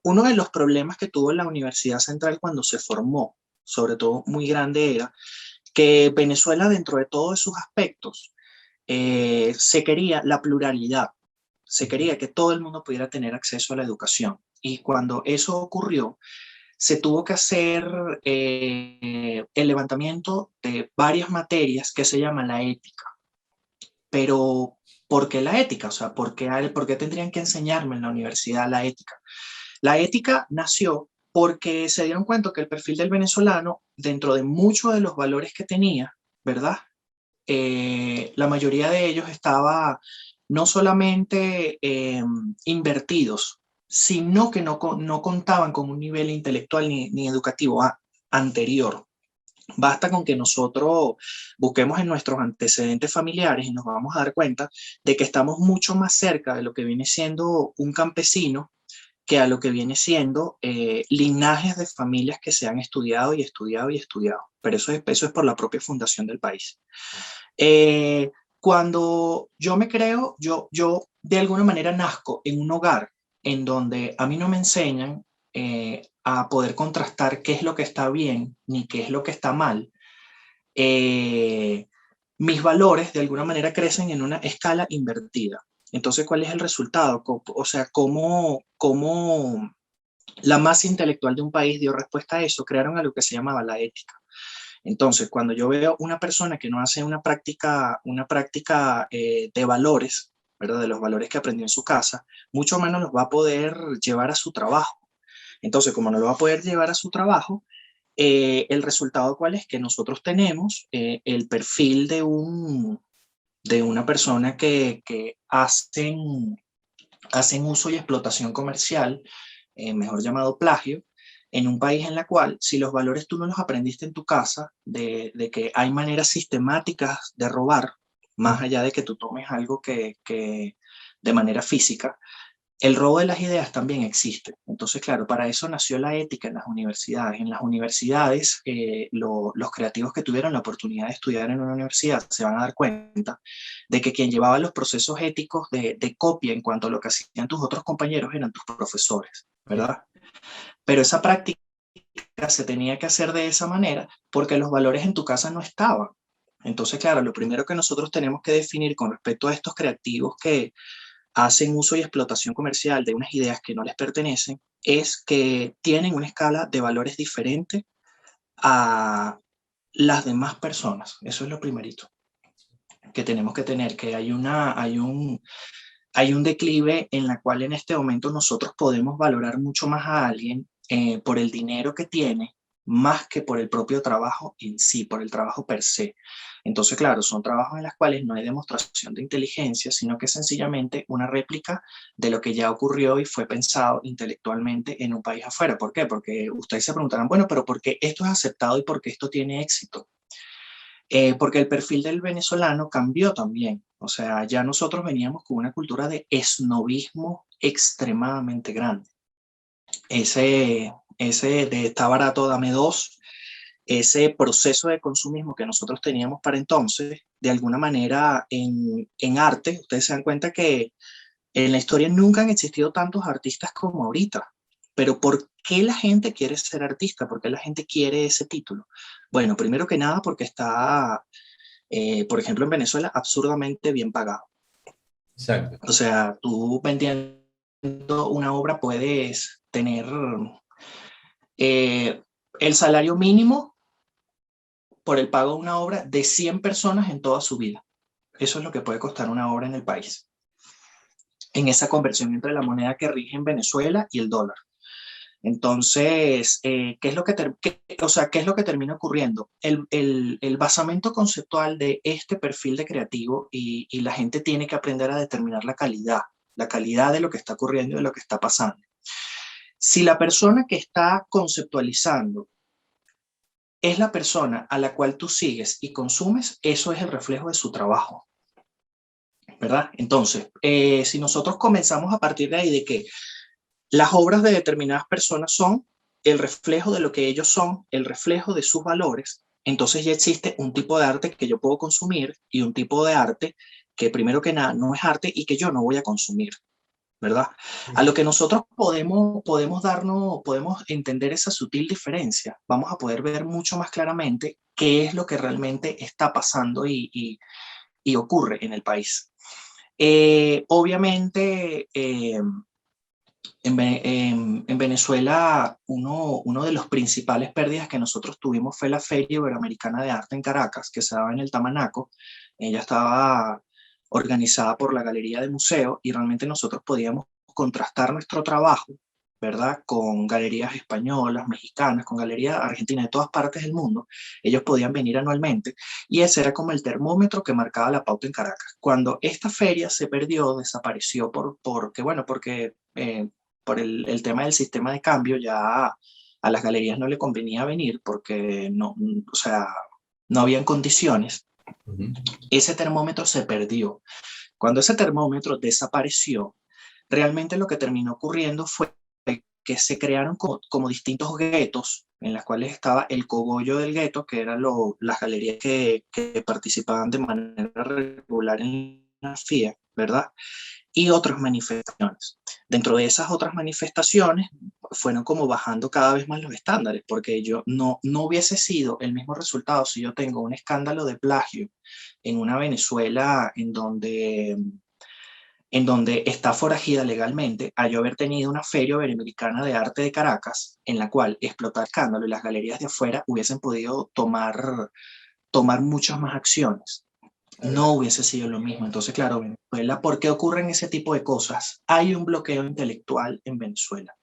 Uno de los problemas que tuvo la Universidad Central cuando se formó, sobre todo muy grande, era que Venezuela, dentro de todos sus aspectos, se quería la pluralidad, se quería que todo el mundo pudiera tener acceso a la educación. Y cuando eso ocurrió, se tuvo que hacer el levantamiento de varias materias que se llama la ética. Pero, ¿por qué la ética? O sea, por qué tendrían que enseñarme en la universidad la ética? La ética nació porque se dieron cuenta que el perfil del venezolano, dentro de muchos de los valores que tenía, ¿verdad? La mayoría de ellos estaba no solamente invertidos, sino que no contaban con un nivel intelectual ni educativo anterior. Basta con que nosotros busquemos en nuestros antecedentes familiares y nos vamos a dar cuenta de que estamos mucho más cerca de lo que viene siendo un campesino que a lo que viene siendo linajes de familias que se han estudiado y estudiado y estudiado. Pero eso es por la propia fundación del país. Cuando yo me creo, yo de alguna manera nazco en un hogar en donde a mí no me enseñan a poder contrastar qué es lo que está bien ni qué es lo que está mal. mis valores de alguna manera crecen en una escala invertida. Entonces, ¿cuál es el resultado? O sea, ¿cómo la masa intelectual de un país dio respuesta a eso? Crearon algo que se llamaba la ética. Entonces, cuando yo veo una persona que no hace una práctica de valores, ¿verdad? De los valores que aprendió en su casa, mucho menos los va a poder llevar a su trabajo. Entonces, como no lo va a poder llevar a su trabajo, el resultado cuál es que nosotros tenemos el perfil de una persona que hacen uso y explotación comercial, mejor llamado plagio, en un país en la cual si los valores tú no los aprendiste en tu casa, de que hay maneras sistemáticas de robar, más allá de que tú tomes algo que de manera física, el robo de las ideas también existe. Entonces, claro, para eso nació la ética en las universidades. En las universidades, los creativos que tuvieron la oportunidad de estudiar en una universidad se van a dar cuenta de que quien llevaba los procesos éticos de copia en cuanto a lo que hacían tus otros compañeros eran tus profesores, ¿verdad? Pero esa práctica se tenía que hacer de esa manera porque los valores en tu casa no estaban. Entonces, claro, lo primero que nosotros tenemos que definir con respecto a estos creativos que hacen uso y explotación comercial de unas ideas que no les pertenecen, es que tienen una escala de valores diferente a las demás personas. Eso es lo primerito que tenemos que tener, que hay un declive en la cual en este momento nosotros podemos valorar mucho más a alguien por el dinero que tiene, más que por el propio trabajo en sí, por el trabajo per se. Entonces, claro, son trabajos en los cuales no hay demostración de inteligencia, sino que es sencillamente una réplica de lo que ya ocurrió y fue pensado intelectualmente en un país afuera. ¿Por qué? Porque ustedes se preguntarán, bueno, pero ¿por qué esto es aceptado y por qué esto tiene éxito? Porque el perfil del venezolano cambió también. O sea, ya nosotros veníamos con una cultura de esnobismo extremadamente grande. Ese de está barato, dame dos, ese proceso de consumismo que nosotros teníamos para entonces, de alguna manera en arte, ustedes se dan cuenta que en la historia nunca han existido tantos artistas como ahorita. Pero ¿por qué la gente quiere ser artista? ¿Por qué la gente quiere ese título? Bueno, primero que nada porque está, por ejemplo, en Venezuela, absurdamente bien pagado. Exacto. O sea, tú vendiendo una obra puedes tener eh, el salario mínimo por el pago de una obra de 100 personas en toda su vida. Eso es lo que puede costar una obra en el país, en esa conversión entre la moneda que rige en Venezuela y el dólar. Entonces, ¿qué es lo que ¿qué es lo que termina ocurriendo? El basamento conceptual de este perfil de creativo y la gente tiene que aprender a determinar la calidad de lo que está ocurriendo y de lo que está pasando. Si la persona que está conceptualizando es la persona a la cual tú sigues y consumes, eso es el reflejo de su trabajo, ¿verdad? Entonces, si nosotros comenzamos a partir de ahí de que las obras de determinadas personas son el reflejo de lo que ellos son, el reflejo de sus valores, entonces ya existe un tipo de arte que yo puedo consumir y un tipo de arte que primero que nada no es arte y que yo no voy a consumir, ¿verdad? A lo que nosotros podemos entender esa sutil diferencia, vamos a poder ver mucho más claramente qué es lo que realmente está pasando y ocurre en el país. Obviamente, en Venezuela, uno de los principales pérdidas que nosotros tuvimos fue la Feria Iberoamericana de Arte en Caracas, que se daba en el Tamanaco. Ella estaba organizada por la Galería de Museo y realmente nosotros podíamos contrastar nuestro trabajo, ¿verdad? Con galerías españolas, mexicanas, con galerías argentinas de todas partes del mundo. Ellos podían venir anualmente y ese era como el termómetro que marcaba la pauta en Caracas. Cuando esta feria se perdió, desapareció porque por el tema del sistema de cambio, ya a las galerías no le convenía venir porque no, o sea, no habían condiciones. Ese termómetro se perdió. Cuando ese termómetro desapareció, realmente lo que terminó ocurriendo fue que se crearon como distintos guetos en las cuales estaba el cogollo del gueto, que eran las galerías que participaban de manera regular en la FIA, ¿verdad? Y otras manifestaciones. Dentro de esas otras manifestaciones fueron como bajando cada vez más los estándares, porque yo no hubiese sido el mismo resultado si yo tengo un escándalo de plagio en una Venezuela en donde está forajida legalmente, a yo haber tenido una feria iberoamericana de arte de Caracas, en la cual explotar escándalo y las galerías de afuera hubiesen podido tomar muchas más acciones. No hubiese sido lo mismo. Entonces, claro, Venezuela, ¿por qué ocurren ese tipo de cosas? Hay un bloqueo intelectual en Venezuela.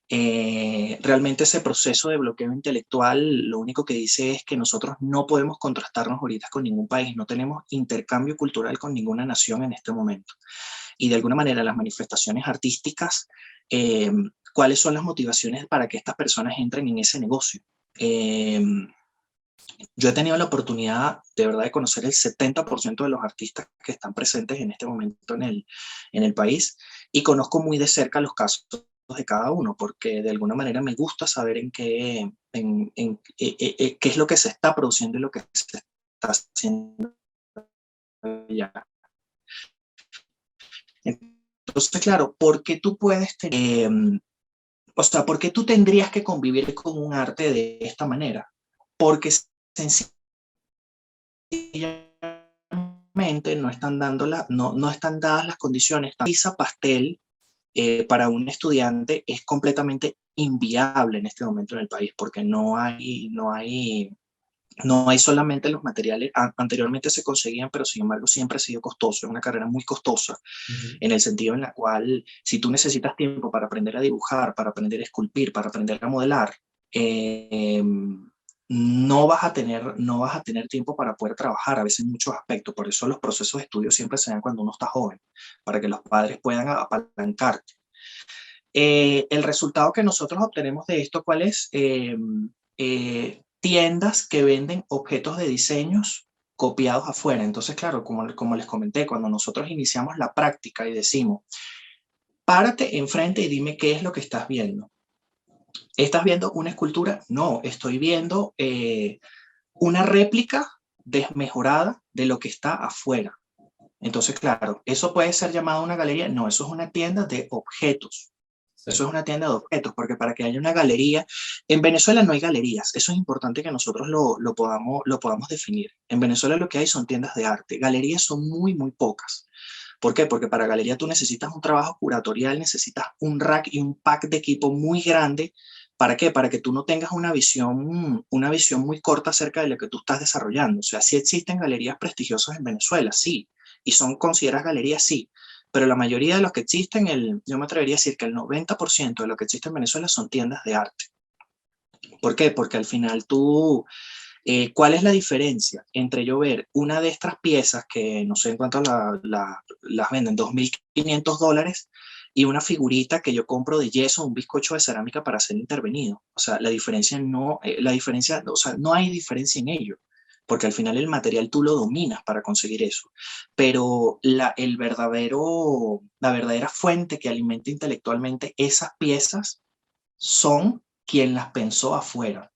Realmente ese proceso de bloqueo intelectual lo único que dice es que nosotros no podemos contrastarnos ahorita con ningún país, no tenemos intercambio cultural con ninguna nación en este momento. Y de alguna manera las manifestaciones artísticas, ¿cuáles son las motivaciones para que estas personas entren en ese negocio? Yo he tenido la oportunidad de verdad de conocer el 70% de los artistas que están presentes en este momento en el país, y conozco muy de cerca los casos de cada uno, porque de alguna manera me gusta saber qué es lo que se está produciendo y lo que se está haciendo ya. Entonces, claro, ¿por qué tú puedes tener, o sea, por qué tú tendrías que convivir con un arte de esta manera? Porque sencillamente no están dadas las condiciones. Pizza pastel para un estudiante es completamente inviable en este momento en el país, porque no hay solamente los materiales. Anteriormente se conseguían, pero sin embargo siempre ha sido costoso. Es una carrera muy costosa, en el sentido en la cual si tú necesitas tiempo para aprender a dibujar, para aprender a esculpir, para aprender a modelar, no vas a tener tiempo para poder trabajar a veces en muchos aspectos. Por eso los procesos de estudio siempre se dan cuando uno está joven, para que los padres puedan apalancarte. El resultado que nosotros obtenemos de esto, ¿cuál es? Tiendas que venden objetos de diseños copiados afuera. Entonces, claro, como les comenté, cuando nosotros iniciamos la práctica y decimos, párate enfrente y dime qué es lo que estás viendo. ¿Estás viendo una escultura? No, estoy viendo una réplica desmejorada de lo que está afuera. Entonces, claro, ¿eso puede ser llamado una galería? No, eso es una tienda de objetos. Sí. Eso es una tienda de objetos, porque para que haya una galería, en Venezuela no hay galerías. Eso es importante que nosotros lo podamos definir. En Venezuela lo que hay son tiendas de arte. Galerías son muy, muy pocas. ¿Por qué? Porque para galería tú necesitas un trabajo curatorial, necesitas un rack y un pack de equipo muy grande. ¿Para qué? Para que tú no tengas una visión muy corta acerca de lo que tú estás desarrollando. O sea, sí existen galerías prestigiosas en Venezuela, sí, y son consideradas galerías, sí, pero la mayoría de los que existen, yo me atrevería a decir que el 90% de lo que existe en Venezuela son tiendas de arte. ¿Por qué? Porque al final ¿cuál es la diferencia entre yo ver una de estas piezas que no sé en cuánto las venden, $2.500, y una figurita que yo compro de yeso, un bizcocho de cerámica para ser intervenido? O sea, no hay diferencia en ello, porque al final el material tú lo dominas para conseguir eso. Pero la verdadera fuente que alimenta intelectualmente esas piezas son quien las pensó afuera.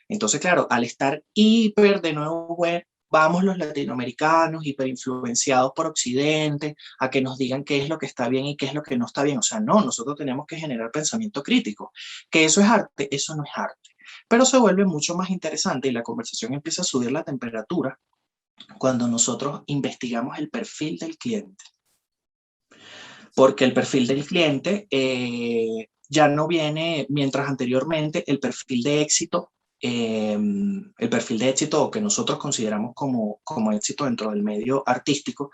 Entonces, claro, al estar de nuevo, vamos los latinoamericanos hiperinfluenciados por Occidente a que nos digan qué es lo que está bien y qué es lo que no está bien. O sea, no, nosotros tenemos que generar pensamiento crítico. ¿Que eso es arte? Eso no es arte. Pero se vuelve mucho más interesante y la conversación empieza a subir la temperatura cuando nosotros investigamos el perfil del cliente. Porque el perfil del cliente ya no viene, mientras anteriormente el perfil de éxito que nosotros consideramos como éxito dentro del medio artístico,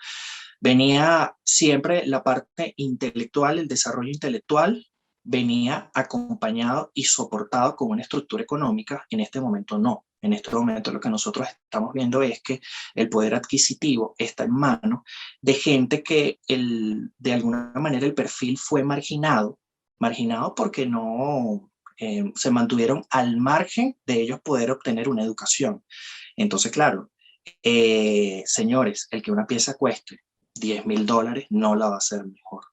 venía siempre la parte intelectual, el desarrollo intelectual, venía acompañado y soportado con una estructura económica. En este momento no. En este momento lo que nosotros estamos viendo es que el poder adquisitivo está en manos de gente que de alguna manera el perfil fue marginado porque se mantuvieron al margen de ellos poder obtener una educación. Entonces, claro, señores, el que una pieza cueste $10.000 no la va a hacer mejor.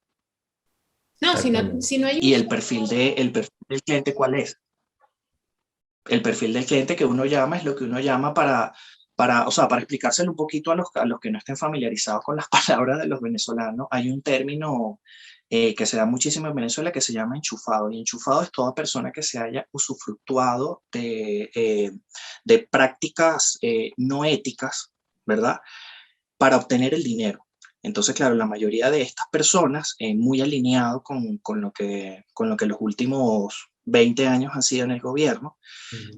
No, si no hay... ¿Y el perfil del cliente cuál es? El perfil del cliente que uno llama es lo que uno llama para explicárselo un poquito a los que no estén familiarizados con las palabras de los venezolanos. Hay un término que se da muchísimo en Venezuela, que se llama enchufado. Y enchufado es toda persona que se haya usufructuado de prácticas no éticas, ¿verdad? Para obtener el dinero. Entonces, claro, la mayoría de estas personas, muy alineado con lo que los últimos 20 años han sido en el gobierno,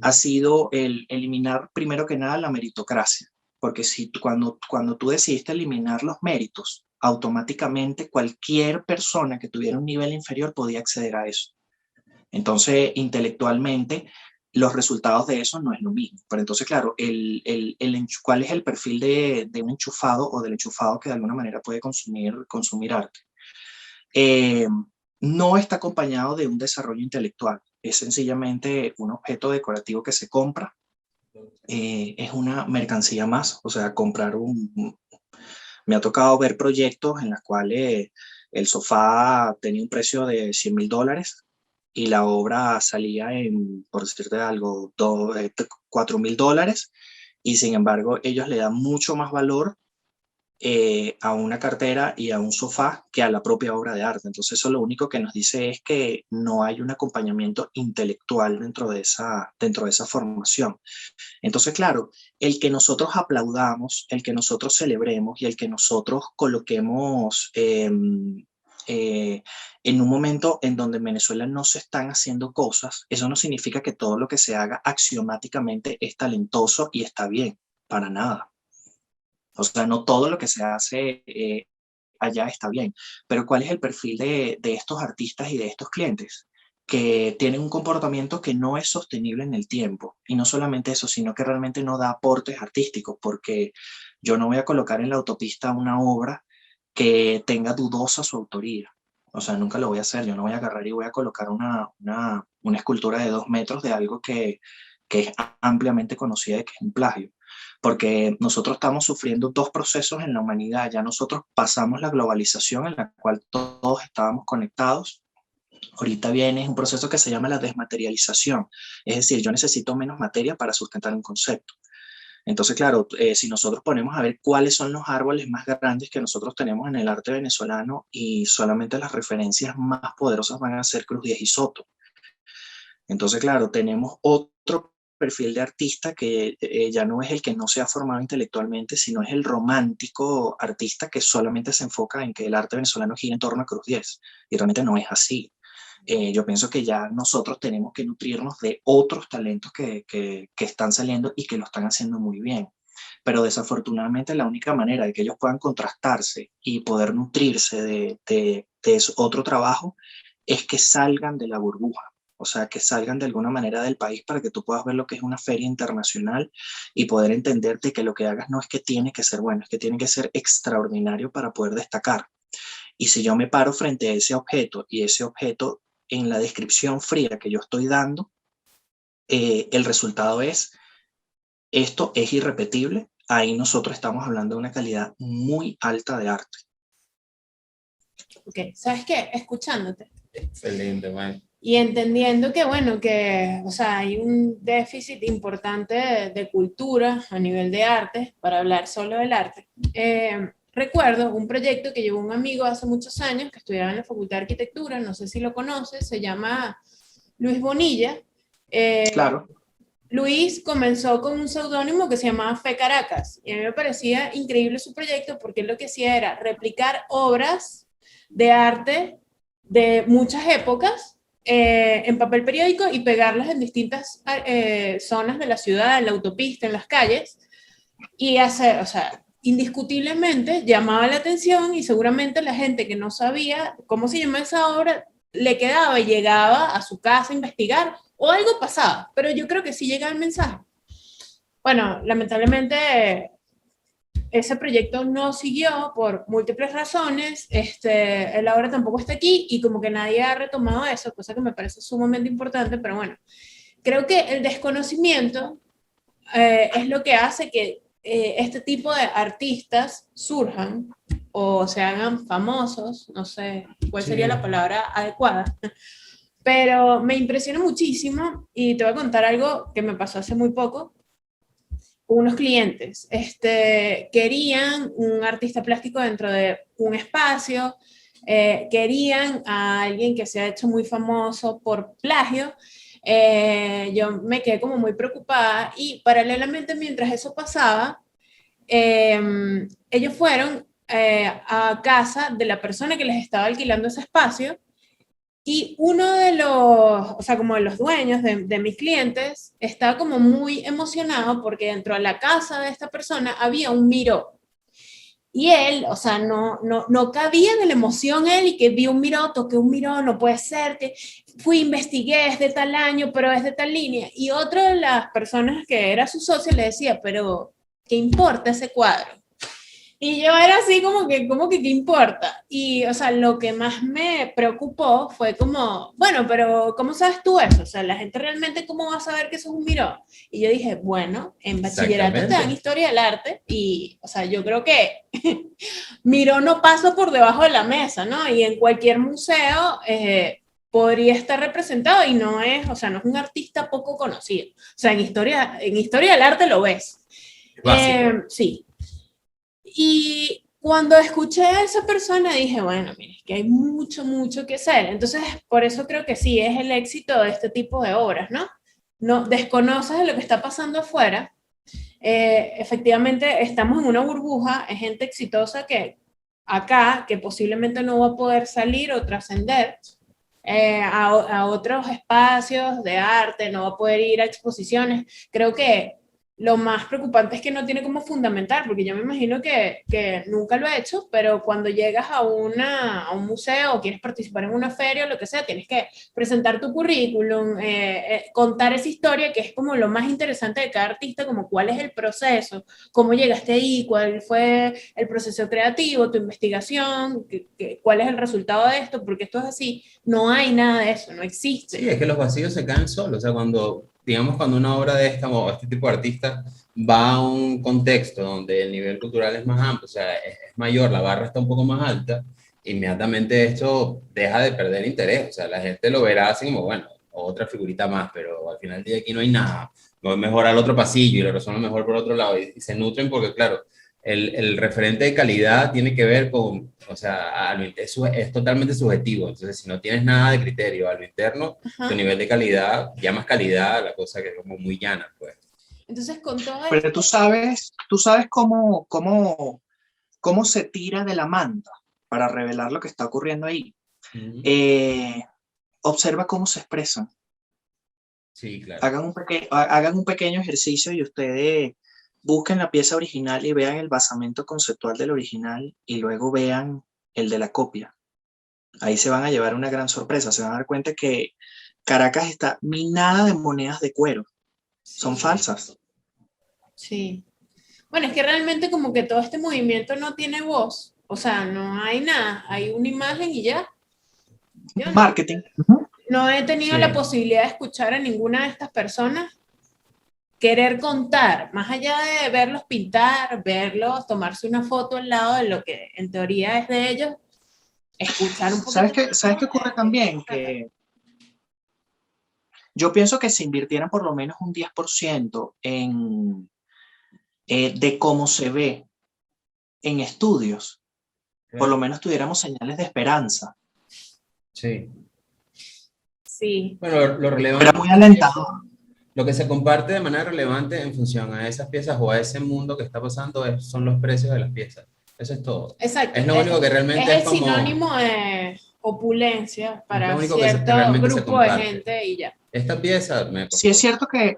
ha sido el eliminar primero que nada la meritocracia. Porque si cuando tú decidiste eliminar los méritos, automáticamente cualquier persona que tuviera un nivel inferior podía acceder a eso. Entonces, intelectualmente, los resultados de eso no es lo mismo. Pero entonces, claro, ¿cuál es el perfil de un enchufado o del enchufado que de alguna manera puede consumir arte? Eh, no está acompañado de un desarrollo intelectual. Es sencillamente un objeto decorativo que se compra. Es una mercancía más, o sea, me ha tocado ver proyectos en los cuales el sofá tenía un precio de $100,000 y la obra salía en, por decirte algo, $4,000, y sin embargo ellos le dan mucho más valor a una cartera y a un sofá que a la propia obra de arte. Entonces eso lo único que nos dice es que no hay un acompañamiento intelectual dentro de esa formación. Entonces, claro, el que nosotros aplaudamos, el que nosotros celebremos y el que nosotros coloquemos en un momento en donde en Venezuela no se están haciendo cosas, eso no significa que todo lo que se haga axiomáticamente es talentoso y está bien, para nada. O sea, no todo lo que se hace allá está bien. Pero ¿cuál es el perfil de estos artistas y de estos clientes? Que tienen un comportamiento que no es sostenible en el tiempo. Y no solamente eso, sino que realmente no da aportes artísticos, porque yo no voy a colocar en la autopista una obra que tenga dudosa su autoría. O sea, nunca lo voy a hacer. Yo no voy a agarrar y voy a colocar una escultura de 2 metros de algo que es ampliamente conocida de que es un plagio, porque nosotros estamos sufriendo dos procesos en la humanidad. Ya nosotros pasamos la globalización en la cual todos estábamos conectados. Ahorita viene un proceso que se llama la desmaterialización, es decir, yo necesito menos materia para sustentar un concepto. Entonces, claro, si nosotros ponemos a ver cuáles son los árboles más grandes que nosotros tenemos en el arte venezolano, y solamente las referencias más poderosas van a ser Cruz Diez y Soto. Entonces, claro, tenemos otro perfil de artista que ya no es el que no se ha formado intelectualmente, sino es el romántico artista que solamente se enfoca en que el arte venezolano gira en torno a Cruz Diez, y realmente no es así. Yo pienso que ya nosotros tenemos que nutrirnos de otros talentos que están saliendo y que lo están haciendo muy bien. Pero desafortunadamente la única manera de que ellos puedan contrastarse y poder nutrirse de otro trabajo es que salgan de la burbuja. O sea, que salgan de alguna manera del país para que tú puedas ver lo que es una feria internacional y poder entenderte que lo que hagas no es que tiene que ser bueno, es que tiene que ser extraordinario para poder destacar. Y si yo me paro frente a ese objeto y ese objeto en la descripción fría que yo estoy dando, el resultado es, esto es irrepetible, ahí nosotros estamos hablando de una calidad muy alta de arte. Ok, ¿sabes qué? Escuchándote Excelente, man. y entendiendo que, bueno, que, o sea, hay un déficit importante de cultura a nivel de arte, para hablar solo del arte. Recuerdo un proyecto que llevó un amigo hace muchos años que estudiaba en la Facultad de Arquitectura, no sé si lo conoces, se llama Luis Bonilla. Eh, Claro. Luis comenzó con un seudónimo que se llamaba Fe Caracas, y a mí me parecía increíble su proyecto porque él lo que hacía era replicar obras de arte de muchas épocas en papel periódico y pegarlas en distintas zonas de la ciudad, en la autopista, en las calles, y hacer, o sea, indiscutiblemente llamaba la atención, y seguramente la gente que no sabía cómo se llama esa obra le quedaba y llegaba a su casa a investigar, o algo pasaba, pero yo creo que sí llega el mensaje. Bueno, lamentablemente ese proyecto no siguió por múltiples razones, él ahora tampoco está aquí y como que nadie ha retomado eso, cosa que me parece sumamente importante, pero bueno, creo que el desconocimiento es lo que hace que este tipo de artistas surjan o se hagan famosos, no sé cuál sería la palabra adecuada, pero me impresiona muchísimo y te voy a contar algo que me pasó hace muy poco. Unos clientes querían un artista plástico dentro de un espacio, querían a alguien que se ha hecho muy famoso por plagio. Yo me quedé como muy preocupada y paralelamente mientras eso pasaba, ellos fueron a casa de la persona que les estaba alquilando ese espacio y uno de los, o sea, como de los dueños de mis clientes, estaba como muy emocionado porque dentro de la casa de esta persona había un miró. Y él, o sea, no cabía de la emoción él y que vi un miró, toqué un miró, no puede ser, que fui, investigué, es de tal año, pero es de tal línea. Y otra de las personas que era su socio le decía, pero ¿qué importa ese cuadro? Y yo era así como que, ¿qué importa? Y, o sea, lo que más me preocupó fue como, bueno, pero ¿cómo sabes tú eso? O sea, la gente realmente, ¿cómo va a saber que eso es un miró? Y yo dije, bueno, en bachillerato te dan Exactamente. historia del arte y, o sea, yo creo que miró no pasa por debajo de la mesa, ¿no? Y en cualquier museo podría estar representado y no es, o sea, no es un artista poco conocido. O sea, en historia del arte lo ves. Es básico. Sí, y cuando escuché a esa persona dije, bueno, mire, es que hay mucho, mucho que hacer. Entonces, por eso creo que sí, es el éxito de este tipo de obras, ¿no? No desconoces de lo que está pasando afuera. Efectivamente, estamos en una burbuja, es gente exitosa que acá, que posiblemente no va a poder salir o trascender a otros espacios de arte, no va a poder ir a exposiciones. Creo que lo más preocupante es que no tiene cómo fundamentar, porque yo me imagino que nunca lo he hecho, pero cuando llegas a un museo o quieres participar en una feria o lo que sea, tienes que presentar tu currículum, contar esa historia, que es como lo más interesante de cada artista, como cuál es el proceso, cómo llegaste ahí, cuál fue el proceso creativo, tu investigación, cuál es el resultado de esto, porque esto es así. No hay nada de eso, no Sí, existe. es que los vacíos se caen solos. O sea, cuando, digamos, cuando una obra de esta o este tipo de artista va a un contexto donde el nivel cultural es más amplio, o sea, es mayor, la barra está un poco más alta, inmediatamente esto deja de perder interés. O sea, la gente lo verá así como, bueno, otra figurita más, pero al final del día aquí no hay nada. No es mejor al otro pasillo y lo resuelven mejor por otro lado. Y se nutren porque, claro, el referente de calidad tiene que ver con, o sea, es totalmente subjetivo. Entonces, si no tienes nada de criterio a lo interno, tu Ajá. nivel de calidad, llamas calidad, la cosa que es como muy llana, pues. Entonces, con todo Pero esto, tú sabes cómo se tira de la manta para revelar lo que está ocurriendo ahí. Ujú. Eh, Observa cómo se expresan. Sí, claro. Hagan un pequeño ejercicio y ustedes busquen la pieza original y vean el basamento conceptual del original y luego vean el de la copia. Ahí se van a llevar una gran sorpresa. Se van a dar cuenta que Caracas está minada de monedas de cuero. Son sí, falsas. sí. Bueno, es que realmente como que todo este movimiento no tiene voz, o sea, no hay nada, hay una imagen y ya. Yo Marketing. Ujú. no he tenido la Sí. posibilidad de escuchar a ninguna de estas personas querer contar, más allá de verlos pintar, verlos tomarse una foto al lado de lo que en teoría es de ellos, escuchar un poquito más, ¿Sabes ¿no? qué ocurre ¿De qué también? se trata? Que yo pienso que si invirtieran por lo menos un 10% de cómo se ve en estudios, por lo Claro. menos tuviéramos señales de esperanza. Sí. Sí, Bueno, lo Era relevante muy también, alentador. lo que se comparte de manera relevante en función a esas piezas o a ese mundo que está pasando son los precios de las piezas. Eso es todo. exacto. Es lo único que Es realmente es el como, sinónimo de opulencia es lo para único que cierto realmente se grupo de comparte. gente y ya. Esta pieza me Sí es costó. cierto que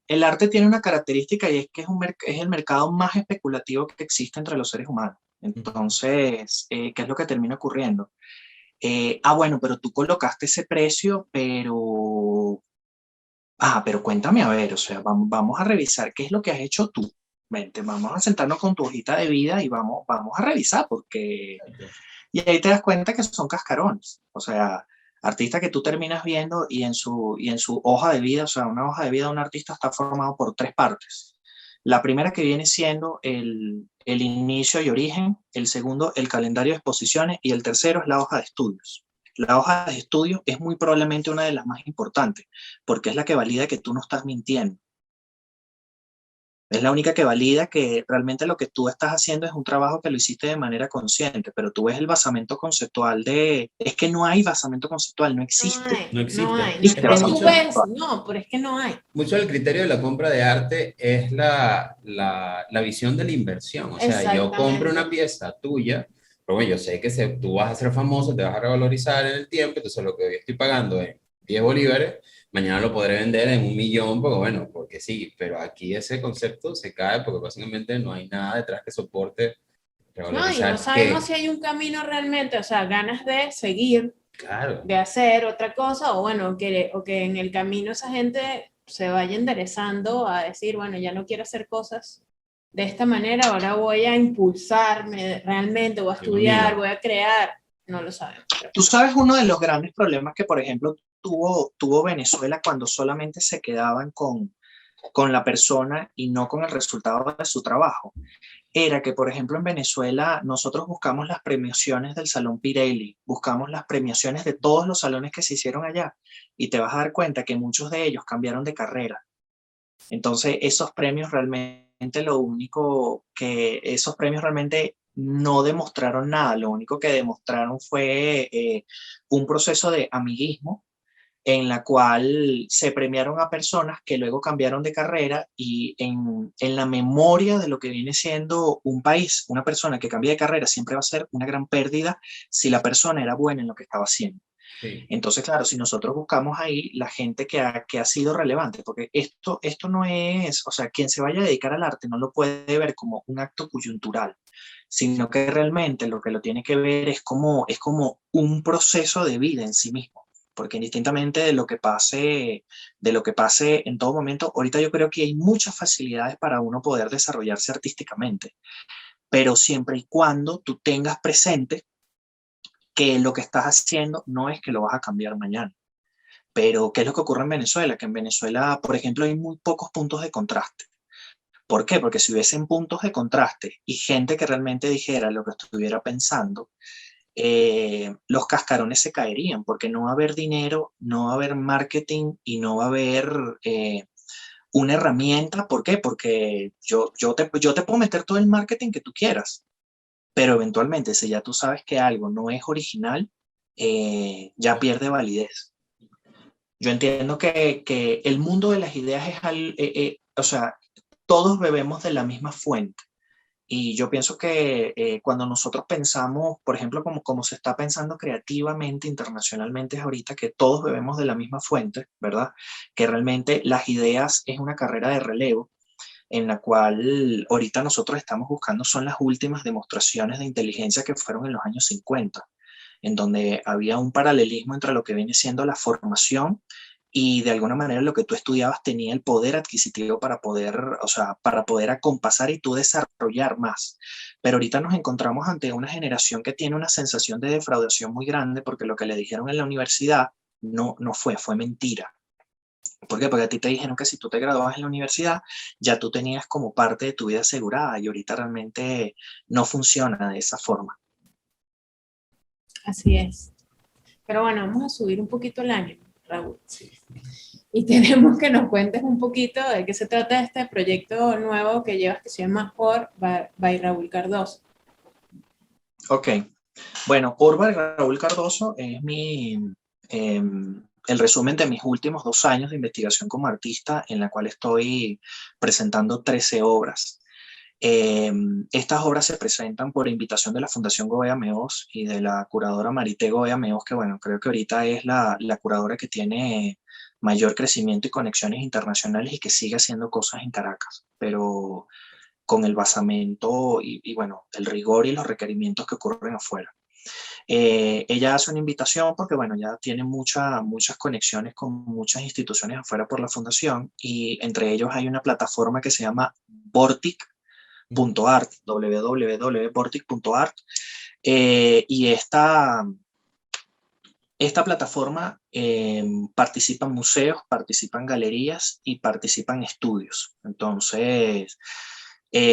el arte tiene una característica y es que es el mercado más especulativo que existe entre los seres humanos. Entonces, ¿qué es lo que termina ocurriendo? Bueno, pero tú colocaste ese precio, pero cuéntame a ver, o sea, vamos a revisar qué es lo que has hecho tú. Vente, vamos a sentarnos con tu hojita de vida y vamos a revisar, porque... Y ahí te das cuenta que son cascarones, o sea, artistas que tú terminas viendo y en su hoja de vida, o sea, una hoja de vida de un artista está formado por tres partes. La primera que viene siendo el inicio y origen, el segundo, el calendario de exposiciones y el tercero es la hoja de estudios. La hoja de estudios es muy probablemente una de las más importantes, porque es la que valida que tú no estás mintiendo. Es la única que valida que realmente lo que tú estás haciendo es un trabajo que lo hiciste de manera consciente, pero tú ves el basamento conceptual es que no hay basamento conceptual, no existe. No No existe. hay. No, Existe es que tú basamento Mucho, ves, conceptual. no, pero es que no hay. mucho del criterio de la compra de arte es la visión de la inversión. O sea, yo compro una Exactamente. pieza tuya, pero bueno, yo sé que tú vas a ser famoso, te vas a revalorizar en el tiempo, entonces lo que hoy estoy pagando en 10 bolívares, mañana lo podré vender en 1 millón, porque bueno, porque sí, pero aquí ese concepto se cae porque básicamente no hay nada detrás que soporte No, y no revalorizar sabemos qué. si hay un camino realmente, o sea, ganas de seguir, Claro, de hacer otra cosa, o bueno, o que en el camino esa gente se vaya enderezando a decir, bueno, ya no quiero hacer cosas de esta manera, ahora voy a impulsarme realmente, voy a yo me estudiar, miro. voy a crear, no lo sabemos. Pero Tú sabes uno de los grandes problemas que, por ejemplo, tuvo Venezuela cuando solamente se quedaban con la persona y no con el resultado de su trabajo. Era que, por ejemplo, en Venezuela nosotros buscamos las premiaciones del Salón Pirelli, buscamos las premiaciones de todos los salones que se hicieron allá y te vas a dar cuenta que muchos de ellos cambiaron de carrera. Entonces, esos premios realmente no demostraron nada, lo único que demostraron fue un proceso de amiguismo en la cual se premiaron a personas que luego cambiaron de carrera y en la memoria de lo que viene siendo un país, una persona que cambia de carrera siempre va a ser una gran pérdida si la persona era buena en lo que estaba haciendo. Sí, Entonces, claro, si nosotros buscamos ahí la gente que ha sido relevante, porque esto no es, o sea, quien se vaya a dedicar al arte no lo puede ver como un acto coyuntural, sino que realmente lo que lo tiene que ver es como un proceso de vida en sí mismo. Porque indistintamente de lo que pase en todo momento, ahorita yo creo que hay muchas facilidades para uno poder desarrollarse artísticamente, pero siempre y cuando tú tengas presente que lo que estás haciendo no es que lo vas a cambiar mañana. Pero, ¿qué es lo que ocurre en Venezuela? Que en Venezuela, por ejemplo, hay muy pocos puntos de contraste. ¿Por qué? Porque si hubiesen puntos de contraste y gente que realmente dijera lo que estuviera pensando, los cascarones se caerían, porque no va a haber dinero, no va a haber marketing y no va a haber una herramienta. ¿Por qué? Porque yo te puedo meter todo el marketing que tú quieras, pero eventualmente si ya tú sabes que algo no es original, ya pierde validez. Yo entiendo que el mundo de las ideas o sea, todos bebemos de la misma fuente. Y yo pienso que cuando nosotros pensamos, por ejemplo, como se está pensando creativamente, internacionalmente, es ahorita que todos bebemos de la misma fuente, ¿verdad? Que realmente las ideas es una carrera de relevo en la cual ahorita nosotros estamos buscando son las últimas demostraciones de inteligencia que fueron en los años 50, en donde había un paralelismo entre lo que viene siendo la formación y de alguna manera lo que tú estudiabas tenía el poder adquisitivo para poder, o sea, para poder acompasar y tú desarrollar más. Pero ahorita nos encontramos ante una generación que tiene una sensación de defraudación muy grande porque lo que le dijeron en la universidad no fue mentira. ¿Por qué? Porque a ti te dijeron que si tú te graduabas en la universidad, ya tú tenías como parte de tu vida asegurada y ahorita realmente no funciona de esa forma. así es. Pero bueno, vamos a subir un poquito el ánimo, Raúl. sí. Y queremos que nos cuentes un poquito de qué se trata este proyecto nuevo que llevas que se llama Por by Raúl Cardoso. Ok, bueno, Orba Raúl Cardoso es el resumen de mis últimos 2 años de investigación como artista, en la cual estoy presentando 13 obras. Eh, Estas obras se presentan por invitación de la Fundación Gobea Meos y de la curadora Marité Gobea Meos, que bueno, creo que ahorita es la curadora que tiene mayor crecimiento y conexiones internacionales y que sigue haciendo cosas en Caracas, pero con el basamento y bueno, el rigor y los requerimientos que ocurren afuera. Ella hace una invitación porque, bueno, ya tiene muchas conexiones con muchas instituciones afuera por la fundación y entre ellos hay una plataforma que se llama Vortic.art, www.vortic.art, y esta plataforma participan museos, participan galerías y participan estudios. Entonces,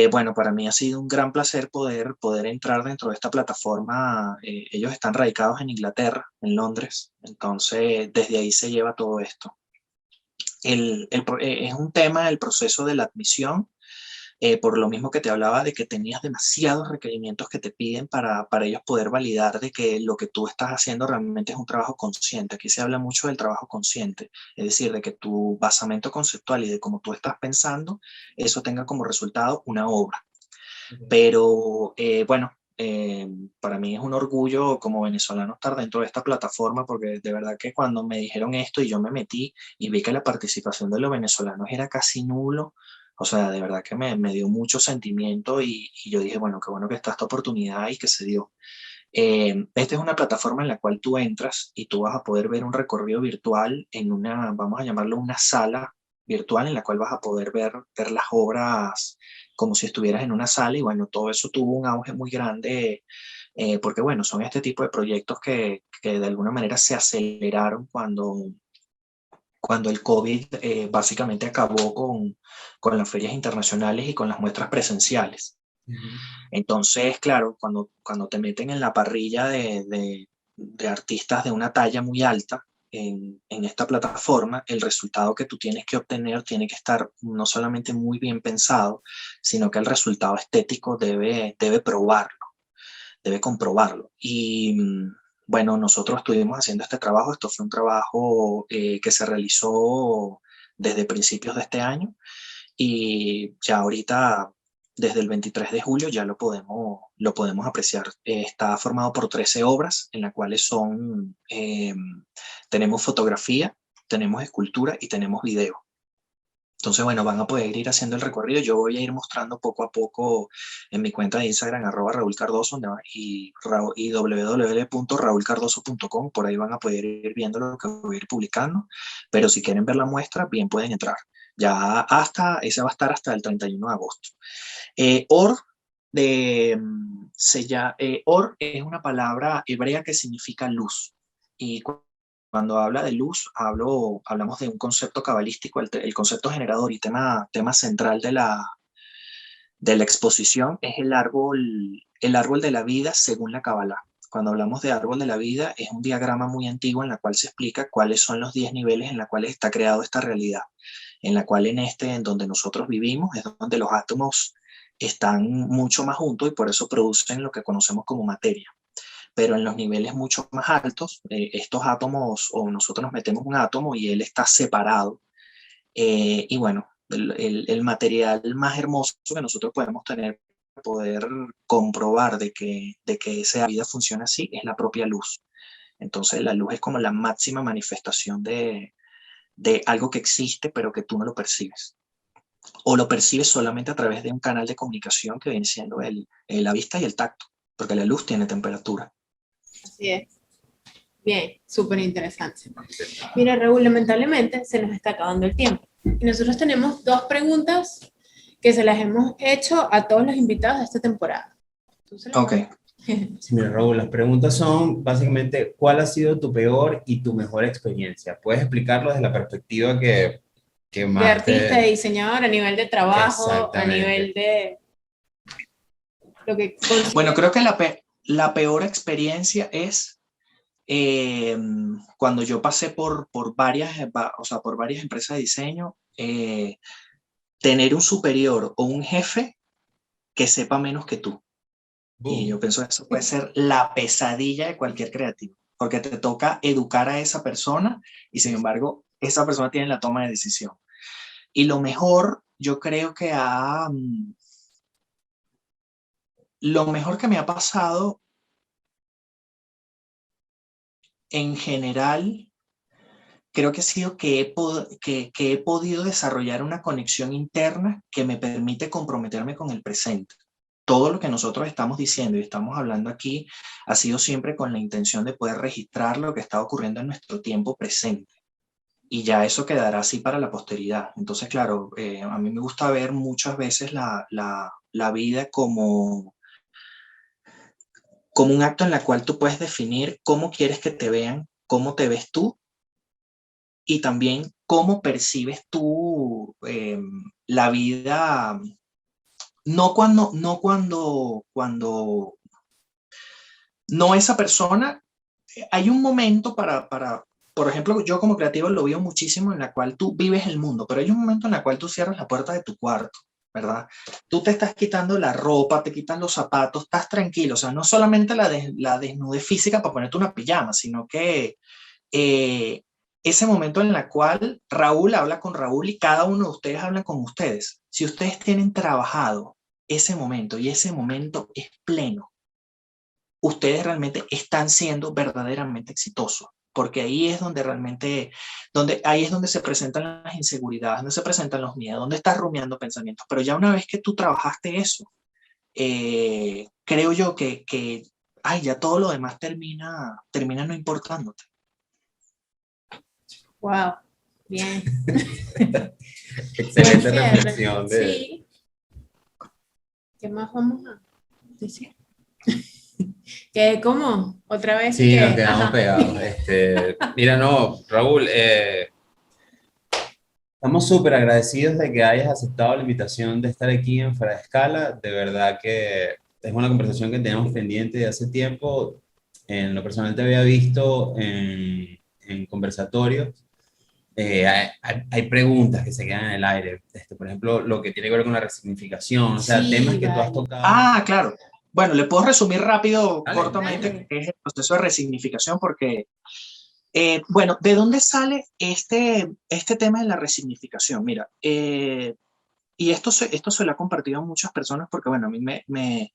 bueno, para mí ha sido un gran placer poder entrar dentro de esta plataforma. Ellos están radicados en Inglaterra, en Londres, entonces desde ahí se lleva todo esto. Es un tema el proceso de la admisión por lo mismo que te hablaba de que tenías demasiados requerimientos que te piden para ellos poder validar de que lo que tú estás haciendo realmente es un trabajo consciente. Aquí se habla mucho del trabajo consciente, es decir, de que tu basamento conceptual y de cómo tú estás pensando, eso tenga como resultado una obra. Pero bueno, para mí es un orgullo como venezolano estar dentro de esta plataforma, porque de verdad que cuando me dijeron esto y yo me metí y vi que la participación de los venezolanos era casi nulo, o sea, de verdad que me dio mucho sentimiento y yo dije, bueno, qué bueno que está esta oportunidad y que se dio. Esta es una plataforma en la cual tú entras y tú vas a poder ver un recorrido virtual en una, vamos a llamarlo una sala virtual en la cual vas a poder ver las obras como si estuvieras en una sala y bueno, todo eso tuvo un auge muy grande porque bueno, son este tipo de proyectos que de alguna manera se aceleraron cuando el COVID básicamente acabó con las ferias internacionales y con las muestras presenciales. Ujú. Entonces, claro, cuando te meten en la parrilla de artistas de una talla muy alta en esta plataforma, el resultado que tú tienes que obtener tiene que estar no solamente muy bien pensado, sino que el resultado estético debe probarlo, debe comprobarlo. Y bueno, nosotros estuvimos haciendo este trabajo, esto fue un trabajo que se realizó desde principios de este año y ya ahorita, desde el 23 de julio, ya lo podemos apreciar. Está formado por 13 obras, en las cuales tenemos fotografía, tenemos escultura y tenemos video. Entonces, bueno, van a poder ir haciendo el recorrido. Yo voy a ir mostrando poco a poco en mi cuenta de Instagram, @RaúlCardoso, y www.raulcardoso.com. Por ahí van a poder ir viendo lo que voy a ir publicando. Pero si quieren ver la muestra, bien pueden entrar. Ese va a estar hasta el 31 de agosto. Or es una palabra hebrea que significa luz. Y cuando habla de luz, hablamos de un concepto cabalístico, el concepto generador y tema central de la exposición es el árbol de la vida según la Kabbalah. Cuando hablamos de árbol de la vida, es un diagrama muy antiguo en la cual se explica cuáles son los 10 niveles en los cuales está creado esta realidad, en la cual en donde nosotros vivimos, es donde los átomos están mucho más juntos y por eso producen lo que conocemos como materia. Pero en los niveles mucho más altos, estos átomos, o nosotros nos metemos un átomo y él está separado. Y bueno, el material más hermoso que nosotros podemos tener para poder comprobar de que esa vida funciona así es la propia luz. Entonces la luz es como la máxima manifestación de algo que existe pero que tú no lo percibes. O lo percibes solamente a través de un canal de comunicación que viene siendo la vista y el tacto, porque la luz tiene temperatura. Así es. Bien, súper interesante. Mira, Raúl, lamentablemente se nos está acabando el tiempo. Y nosotros tenemos dos preguntas que se las hemos hecho a todos los invitados de esta temporada. Ok. Sí, mira, Raúl, las preguntas son básicamente, ¿cuál ha sido tu peor y tu mejor experiencia? ¿Puedes explicarlo desde la perspectiva que De más artista, de diseñador, a nivel de trabajo, a nivel Exactamente. de lo que Bueno, consideres. creo que la peor experiencia es cuando yo pasé por varias empresas de diseño, tener un superior o un jefe que sepa menos que tú. Y yo Boom. pienso que eso puede ser la pesadilla de cualquier creativo, porque te toca educar a esa persona y sin embargo esa persona tiene la toma de decisión. Y yo creo que lo mejor que me ha pasado en general, creo que ha sido que he podido desarrollar una conexión interna que me permite comprometerme con el presente. Todo lo que nosotros estamos diciendo y estamos hablando aquí ha sido siempre con la intención de poder registrar lo que está ocurriendo en nuestro tiempo presente. Y ya eso quedará así para la posteridad. Entonces, claro, a mí me gusta ver muchas veces la vida como un acto en la cual tú puedes definir cómo quieres que te vean, cómo te ves tú y también cómo percibes tú la vida, no esa persona. Hay un momento por ejemplo, yo como creativo lo veo muchísimo en la cual tú vives el mundo, pero hay un momento en la cual tú cierras la puerta de tu cuarto ¿verdad? Tú te estás quitando la ropa, te quitas los zapatos, estás tranquilo, o sea, no solamente la desnudez física para ponerte una pijama, sino que eh, ese momento en el cual Raúl habla con Raúl y cada uno de ustedes habla con ustedes, si ustedes tienen trabajado ese momento y ese momento es pleno, ustedes realmente están siendo verdaderamente exitosos, porque ahí es donde realmente, ahí es donde se presentan las inseguridades, donde se presentan los miedos, donde estás rumiando pensamientos. Pero ya una vez que tú trabajaste eso, creo yo que ay, ya todo lo demás termina no importándote. Wow, bien. Excelente Buen cierre. reflexión de... Sí. ¿Qué más vamos a decir? Que como otra vez Sí, que, nos quedamos ajá. pegados. Mira, no, Raúl, estamos súper agradecidos de que hayas aceptado la invitación de estar aquí en Fuera de Escala. De verdad que es una conversación que tenemos pendiente de hace tiempo. En lo personal te había visto en conversatorios. Hay preguntas que se quedan en el aire. Por ejemplo, lo que tiene que ver con la resignificación, o sea, temas Sí, que tú has vale. tocado. Ah, claro. Bueno, le puedo resumir rápido, Dale. cortamente, Dale. qué es el proceso de resignificación, porque, bueno, ¿de dónde sale este tema de la resignificación? Mira, y esto se lo ha compartido a muchas personas porque, bueno, a mí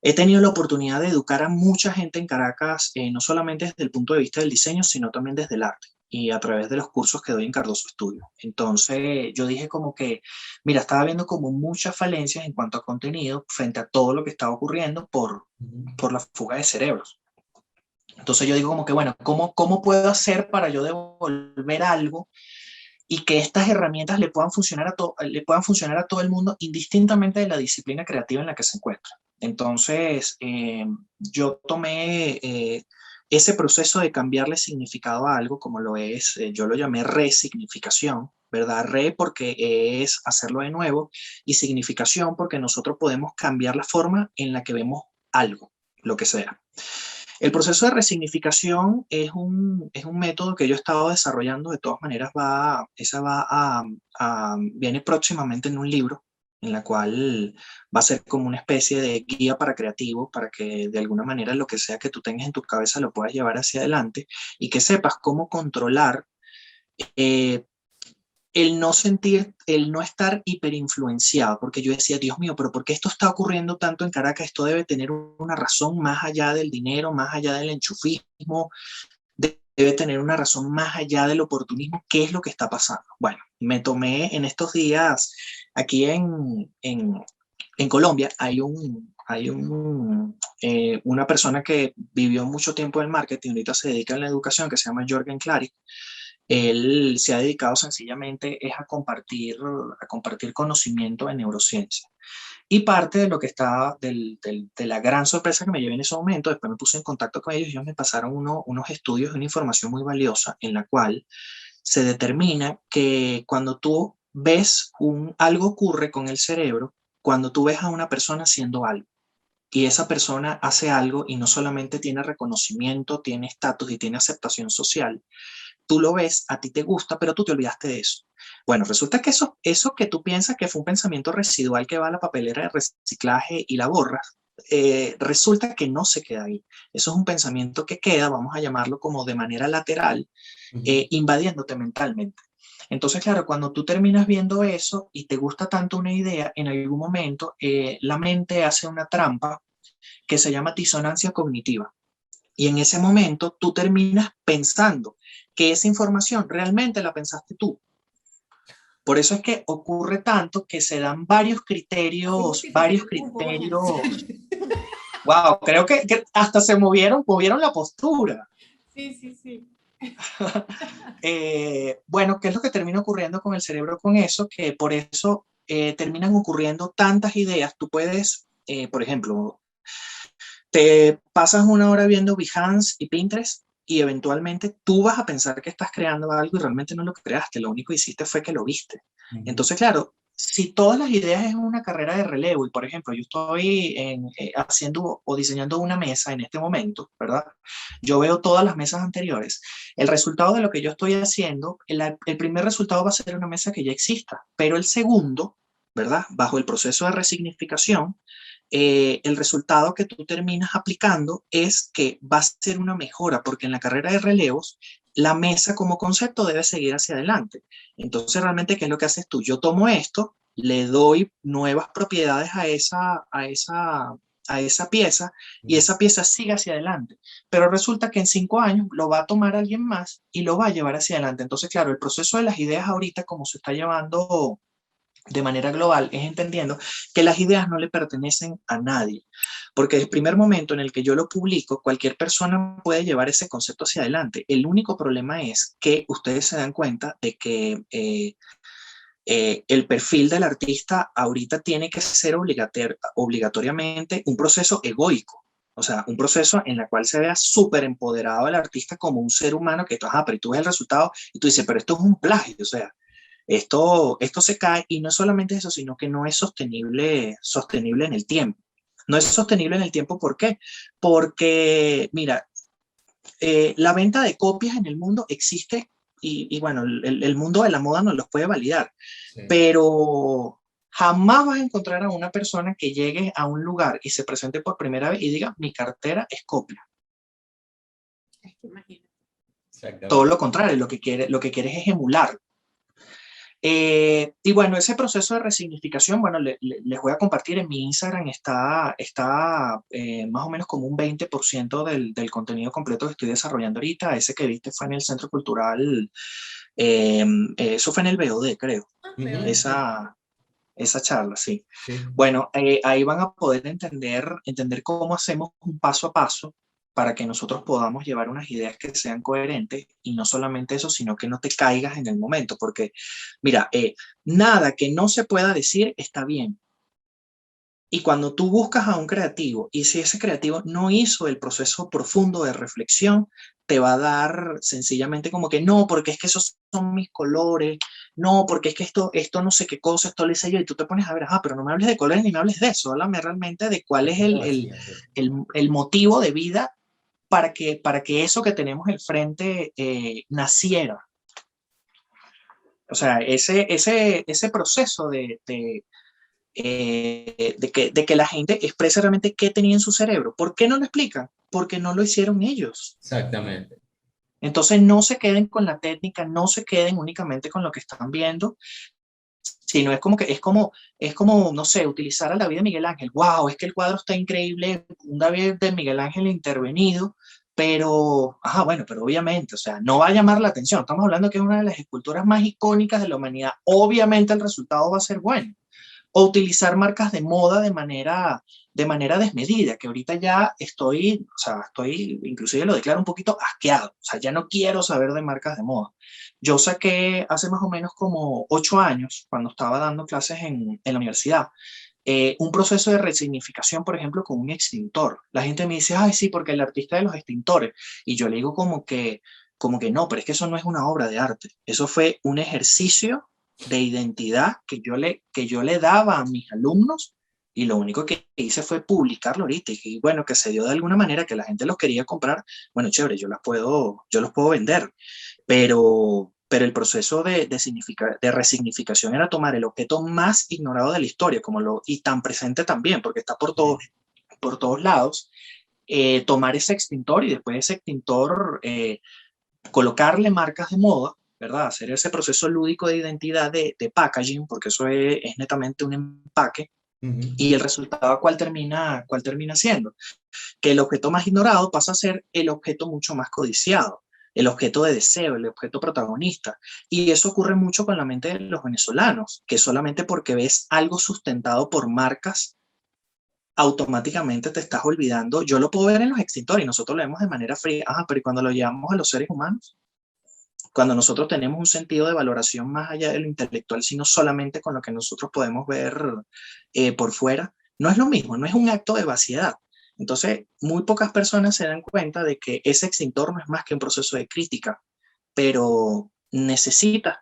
he tenido la oportunidad de educar a mucha gente en Caracas, no solamente desde el punto de vista del diseño, sino también desde el arte y a través de los cursos que doy en Cardoso Studio. Entonces, yo dije como que, mira, estaba viendo como muchas falencias en cuanto a contenido frente a todo lo que estaba ocurriendo por la fuga de cerebros. Entonces yo digo como que, bueno, ¿cómo puedo hacer para yo devolver algo y que estas herramientas le puedan funcionar a todo el mundo indistintamente de la disciplina creativa en la que se encuentra? Entonces, yo tomé ese proceso de cambiarle significado a algo, como lo es, yo lo llamé resignificación, ¿verdad? Re porque es hacerlo de nuevo y significación porque nosotros podemos cambiar la forma en la que vemos algo, lo que sea. El proceso de resignificación es un método que yo he estado desarrollando, de todas maneras viene próximamente en un libro, en la cual va a ser como una especie de guía para creativos, para que de alguna manera lo que sea que tú tengas en tu cabeza lo puedas llevar hacia adelante y que sepas cómo controlar eh, el no sentir, el no estar hiperinfluenciado, porque yo decía, Dios mío, pero ¿por qué esto está ocurriendo tanto en Caracas? Esto debe tener una razón más allá del dinero, más allá del enchufismo, debe tener una razón más allá del oportunismo. ¿Qué es lo que está pasando? Bueno, me tomé en estos días, aquí en Colombia, una persona que vivió mucho tiempo en el marketing, ahorita se dedica a la educación, que se llama Jorgen Clary. Él se ha dedicado sencillamente es a compartir conocimiento en neurociencia. Y parte de lo que estaba, de la gran sorpresa que me llevé en ese momento, después me puse en contacto con ellos y ellos me pasaron unos estudios, una información muy valiosa en la cual se determina que cuando tú ves algo ocurre con el cerebro, cuando tú ves a una persona haciendo algo y esa persona hace algo y no solamente tiene reconocimiento, tiene estatus y tiene aceptación social, tú lo ves, a ti te gusta, pero tú te olvidaste de eso. Bueno, resulta que eso que tú piensas que fue un pensamiento residual que va a la papelera de reciclaje y la borras, resulta que no se queda ahí. Eso es un pensamiento que queda, vamos a llamarlo como de manera lateral, invadiéndote mentalmente. Entonces, claro, cuando tú terminas viendo eso y te gusta tanto una idea, en algún momento la mente hace una trampa que se llama disonancia cognitiva. Y en ese momento tú terminas pensando que esa información realmente la pensaste tú. Por eso es que ocurre tanto que se dan varios criterios. Wow, creo que hasta se movieron la postura. Sí, sí, sí. Bueno, ¿qué es lo que termina ocurriendo con el cerebro con eso? Que por eso terminan ocurriendo tantas ideas. Tú puedes, por ejemplo, te pasas una hora viendo Behance y Pinterest y eventualmente tú vas a pensar que estás creando algo y realmente no lo creaste, lo único que hiciste fue que lo viste. Entonces, claro, si todas las ideas es una carrera de relevo y, por ejemplo, yo estoy haciendo o diseñando una mesa en este momento, ¿verdad? Yo veo todas las mesas anteriores. El resultado de lo que yo estoy haciendo, el primer resultado va a ser una mesa que ya exista, pero el segundo ¿verdad? Bajo el proceso de resignificación, el resultado que tú terminas aplicando es que va a ser una mejora, porque en la carrera de relevos, la mesa como concepto debe seguir hacia adelante. Entonces, realmente, ¿qué es lo que haces tú? Yo tomo esto, le doy nuevas propiedades a esa pieza y esa pieza sigue hacia adelante. Pero resulta que en 5 años lo va a tomar alguien más y lo va a llevar hacia adelante. Entonces, claro, el proceso de las ideas ahorita, como se está llevando de manera global, es entendiendo que las ideas no le pertenecen a nadie, porque el primer momento en el que yo lo publico, cualquier persona puede llevar ese concepto hacia adelante. El único problema es que ustedes se dan cuenta de que el perfil del artista ahorita tiene que ser obligatoriamente un proceso egoico. O sea, un proceso en el cual se vea súper empoderado el artista como un ser humano que, pero tú ves el resultado y tú dices, pero esto es un plagio, o sea, esto se cae y no solamente eso, sino que no es sostenible en el tiempo. No es sostenible en el tiempo, ¿por qué? Porque, mira, la venta de copias en el mundo existe y bueno, el mundo de la moda nos los puede validar, Sí. pero jamás vas a encontrar a una persona que llegue a un lugar y se presente por primera vez y diga, mi cartera es copia. Es que imagínate. Todo lo contrario, lo que quieres es emular. Y bueno, ese proceso de resignificación, bueno, les voy a compartir en mi Instagram, está más o menos como un 20% del contenido completo que estoy desarrollando ahorita. Ese que viste fue en el Centro Cultural, eso fue en el BOD, creo, esa charla, sí. Sí. Bueno, ahí van a poder entender cómo hacemos un paso a paso para que nosotros podamos llevar unas ideas que sean coherentes y no solamente eso, sino que no te caigas en el momento, porque mira, nada que no se pueda decir está bien. Y cuando tú buscas a un creativo y si ese creativo no hizo el proceso profundo de reflexión, te va a dar sencillamente como que no, porque es que esos son mis colores, no, porque es que esto no sé qué cosa, esto lo hice yo, y tú te pones a ver, pero no me hables de colores ni me hables de eso, háblame realmente de cuál es el motivo de vida para que eso que tenemos al frente naciera. O sea, ese proceso de que la gente exprese realmente qué tenía en su cerebro. ¿Por qué no lo explican? Porque no lo hicieron ellos. Exactamente. Entonces no se queden con la técnica, no se queden únicamente con lo que están viendo, sino es como, no sé, utilizar a David de Miguel Ángel. Wow, es que el cuadro está increíble, un David de Miguel Ángel intervenido, pero, bueno, pero obviamente, o sea, no va a llamar la atención. Estamos hablando que es una de las esculturas más icónicas de la humanidad. Obviamente el resultado va a ser bueno. O utilizar marcas de moda de manera desmedida, que ahorita ya inclusive lo declaro un poquito asqueado, o sea, ya no quiero saber de marcas de moda. Yo saqué hace más o menos como 8 años, cuando estaba dando clases en la universidad, un proceso de resignificación, por ejemplo, con un extintor. La gente me dice, ay, sí, porque el artista de los extintores, y yo le digo como que no, pero es que eso no es una obra de arte, eso fue un ejercicio de identidad que yo le daba a mis alumnos y lo único que hice fue publicarlo ahorita y bueno, que se dio de alguna manera que la gente los quería comprar, bueno, chévere, yo los puedo vender, pero el proceso de resignificación era tomar el objeto más ignorado de la historia y tan presente también, porque está por todos lados, tomar ese extintor y después de ese extintor colocarle marcas de moda, ¿verdad? Hacer ese proceso lúdico de identidad de packaging, porque eso es netamente un empaque, y el resultado, ¿cuál termina siendo? Que el objeto más ignorado pasa a ser el objeto mucho más codiciado, el objeto de deseo, el objeto protagonista. Y eso ocurre mucho con la mente de los venezolanos, que solamente porque ves algo sustentado por marcas, automáticamente te estás olvidando. Yo lo puedo ver en los extintores y nosotros lo vemos de manera fría, pero ¿y cuando lo llevamos a los seres humanos? Cuando nosotros tenemos un sentido de valoración más allá de lo intelectual, sino solamente con lo que nosotros podemos ver por fuera, no es lo mismo, no es un acto de vaciedad. Entonces, muy pocas personas se dan cuenta de que ese extintor no es más que un proceso de crítica, pero necesitas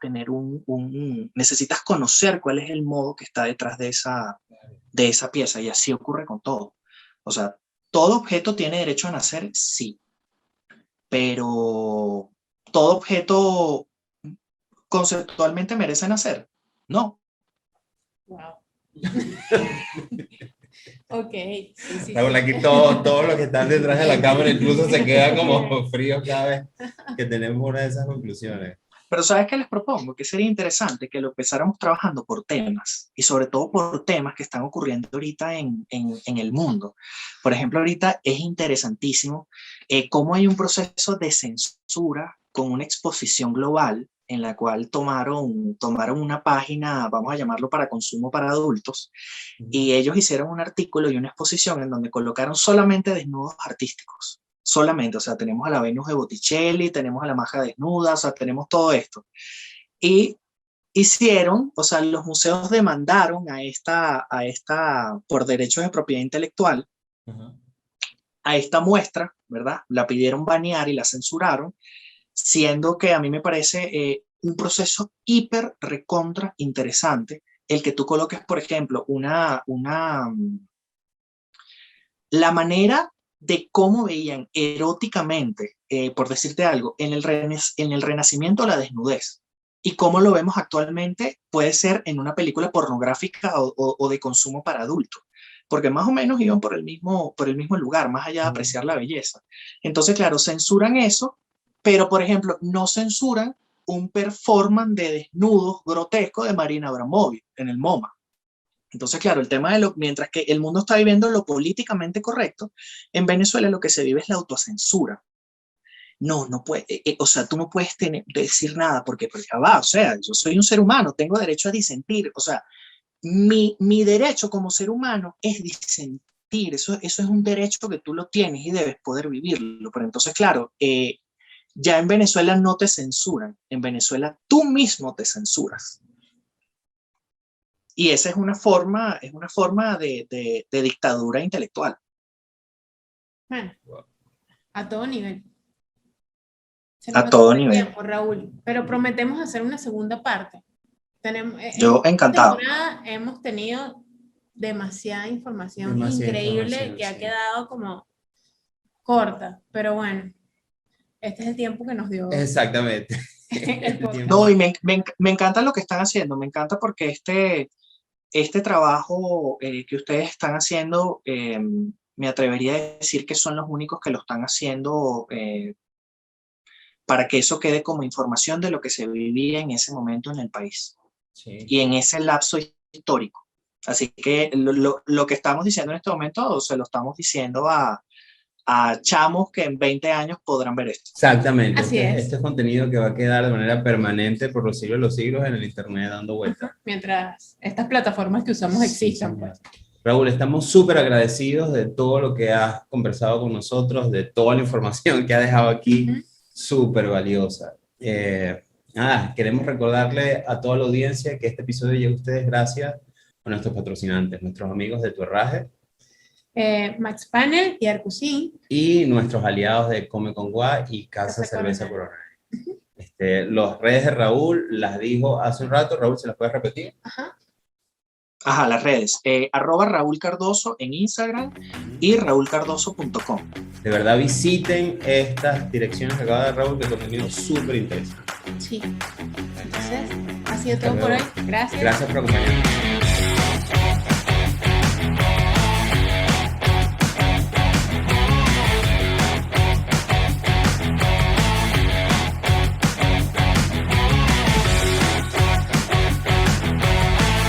necesitas conocer cuál es el modo que está detrás de esa pieza, y así ocurre con todo. O sea, todo objeto tiene derecho a nacer, sí, pero todo objeto conceptualmente merece nacer. No. Wow. Ok, sí, sí, Raúl, sí. aquí todos los que están detrás de la cámara incluso se quedan como fríos cada vez que tenemos una de esas conclusiones. Pero ¿sabes qué les propongo? Que sería interesante que lo empezáramos trabajando por temas y sobre todo por temas que están ocurriendo ahorita en el mundo. Por ejemplo, ahorita es interesantísimo cómo hay un proceso de censura con una exposición global en la cual tomaron una página, vamos a llamarlo para consumo para adultos, y ellos hicieron un artículo y una exposición en donde colocaron solamente desnudos artísticos. Solamente, o sea, tenemos a la Venus de Botticelli, tenemos a la Maja desnuda, o sea, tenemos todo esto. Y hicieron, o sea, los museos demandaron por derechos de propiedad intelectual, a esta muestra, ¿verdad? La pidieron banear y la censuraron, siendo que a mí me parece un proceso hiper recontra interesante el que tú coloques, por ejemplo, la manera de cómo veían eróticamente, por decirte algo, en el Renacimiento la desnudez y cómo lo vemos actualmente puede ser en una película pornográfica o de consumo para adultos, porque más o menos iban por el mismo lugar, más allá de apreciar la belleza. Entonces, claro, censuran eso, pero, por ejemplo, no censuran un performance de desnudos grotesco de Marina Abramovic en el MoMA. Entonces, claro, el tema mientras que el mundo está viviendo lo políticamente correcto, en Venezuela lo que se vive es la autocensura. No puede, o sea, tú no puedes decir nada porque ya va, o sea, yo soy un ser humano, tengo derecho a disentir, o sea, mi derecho como ser humano es disentir, eso es un derecho que tú lo tienes y debes poder vivirlo. Pero entonces, claro, ya en Venezuela no te censuran, en Venezuela tú mismo te censuras. Y esa es una forma de dictadura intelectual. Bueno, a todo nivel. A todo nivel. Tiempo, Raúl, pero prometemos hacer una segunda parte. Yo encantado. Hemos tenido demasiada información increíble que ha quedado como corta, pero bueno, este es el tiempo que nos dio. Exactamente. No, y me encanta lo que están haciendo, me encanta porque este trabajo que ustedes están haciendo, me atrevería a decir que son los únicos que lo están haciendo para que eso quede como información de lo que se vivía en ese momento en el país. Sí. Y en ese lapso histórico. Así que lo que estamos diciendo en este momento se lo estamos diciendo a chamos que en 20 años podrán ver esto. Exactamente. Este es contenido que va a quedar de manera permanente por los siglos de los siglos en el internet dando vueltas. Mientras estas plataformas que usamos existan. Pues. Raúl, estamos súper agradecidos de todo lo que has conversado con nosotros, de toda la información que has dejado aquí, súper valiosa. Queremos recordarle a toda la audiencia que este episodio llega a ustedes gracias a nuestros patrocinantes, nuestros amigos de Tu Herraje, Max Panel y Arcusin. Y nuestros aliados de Come con Gua y Casa Cerveza Corona. Las redes de Raúl las dijo hace un rato. Raúl, ¿se las puedes repetir? Ajá, las redes. @Raúl Cardoso en Instagram y raulcardoso.com. De verdad visiten estas direcciones que acaba de dar Raúl, que contenido súper interesante. Sí. Entonces, ha sido todo por hoy. Gracias. Gracias por acompañarnos.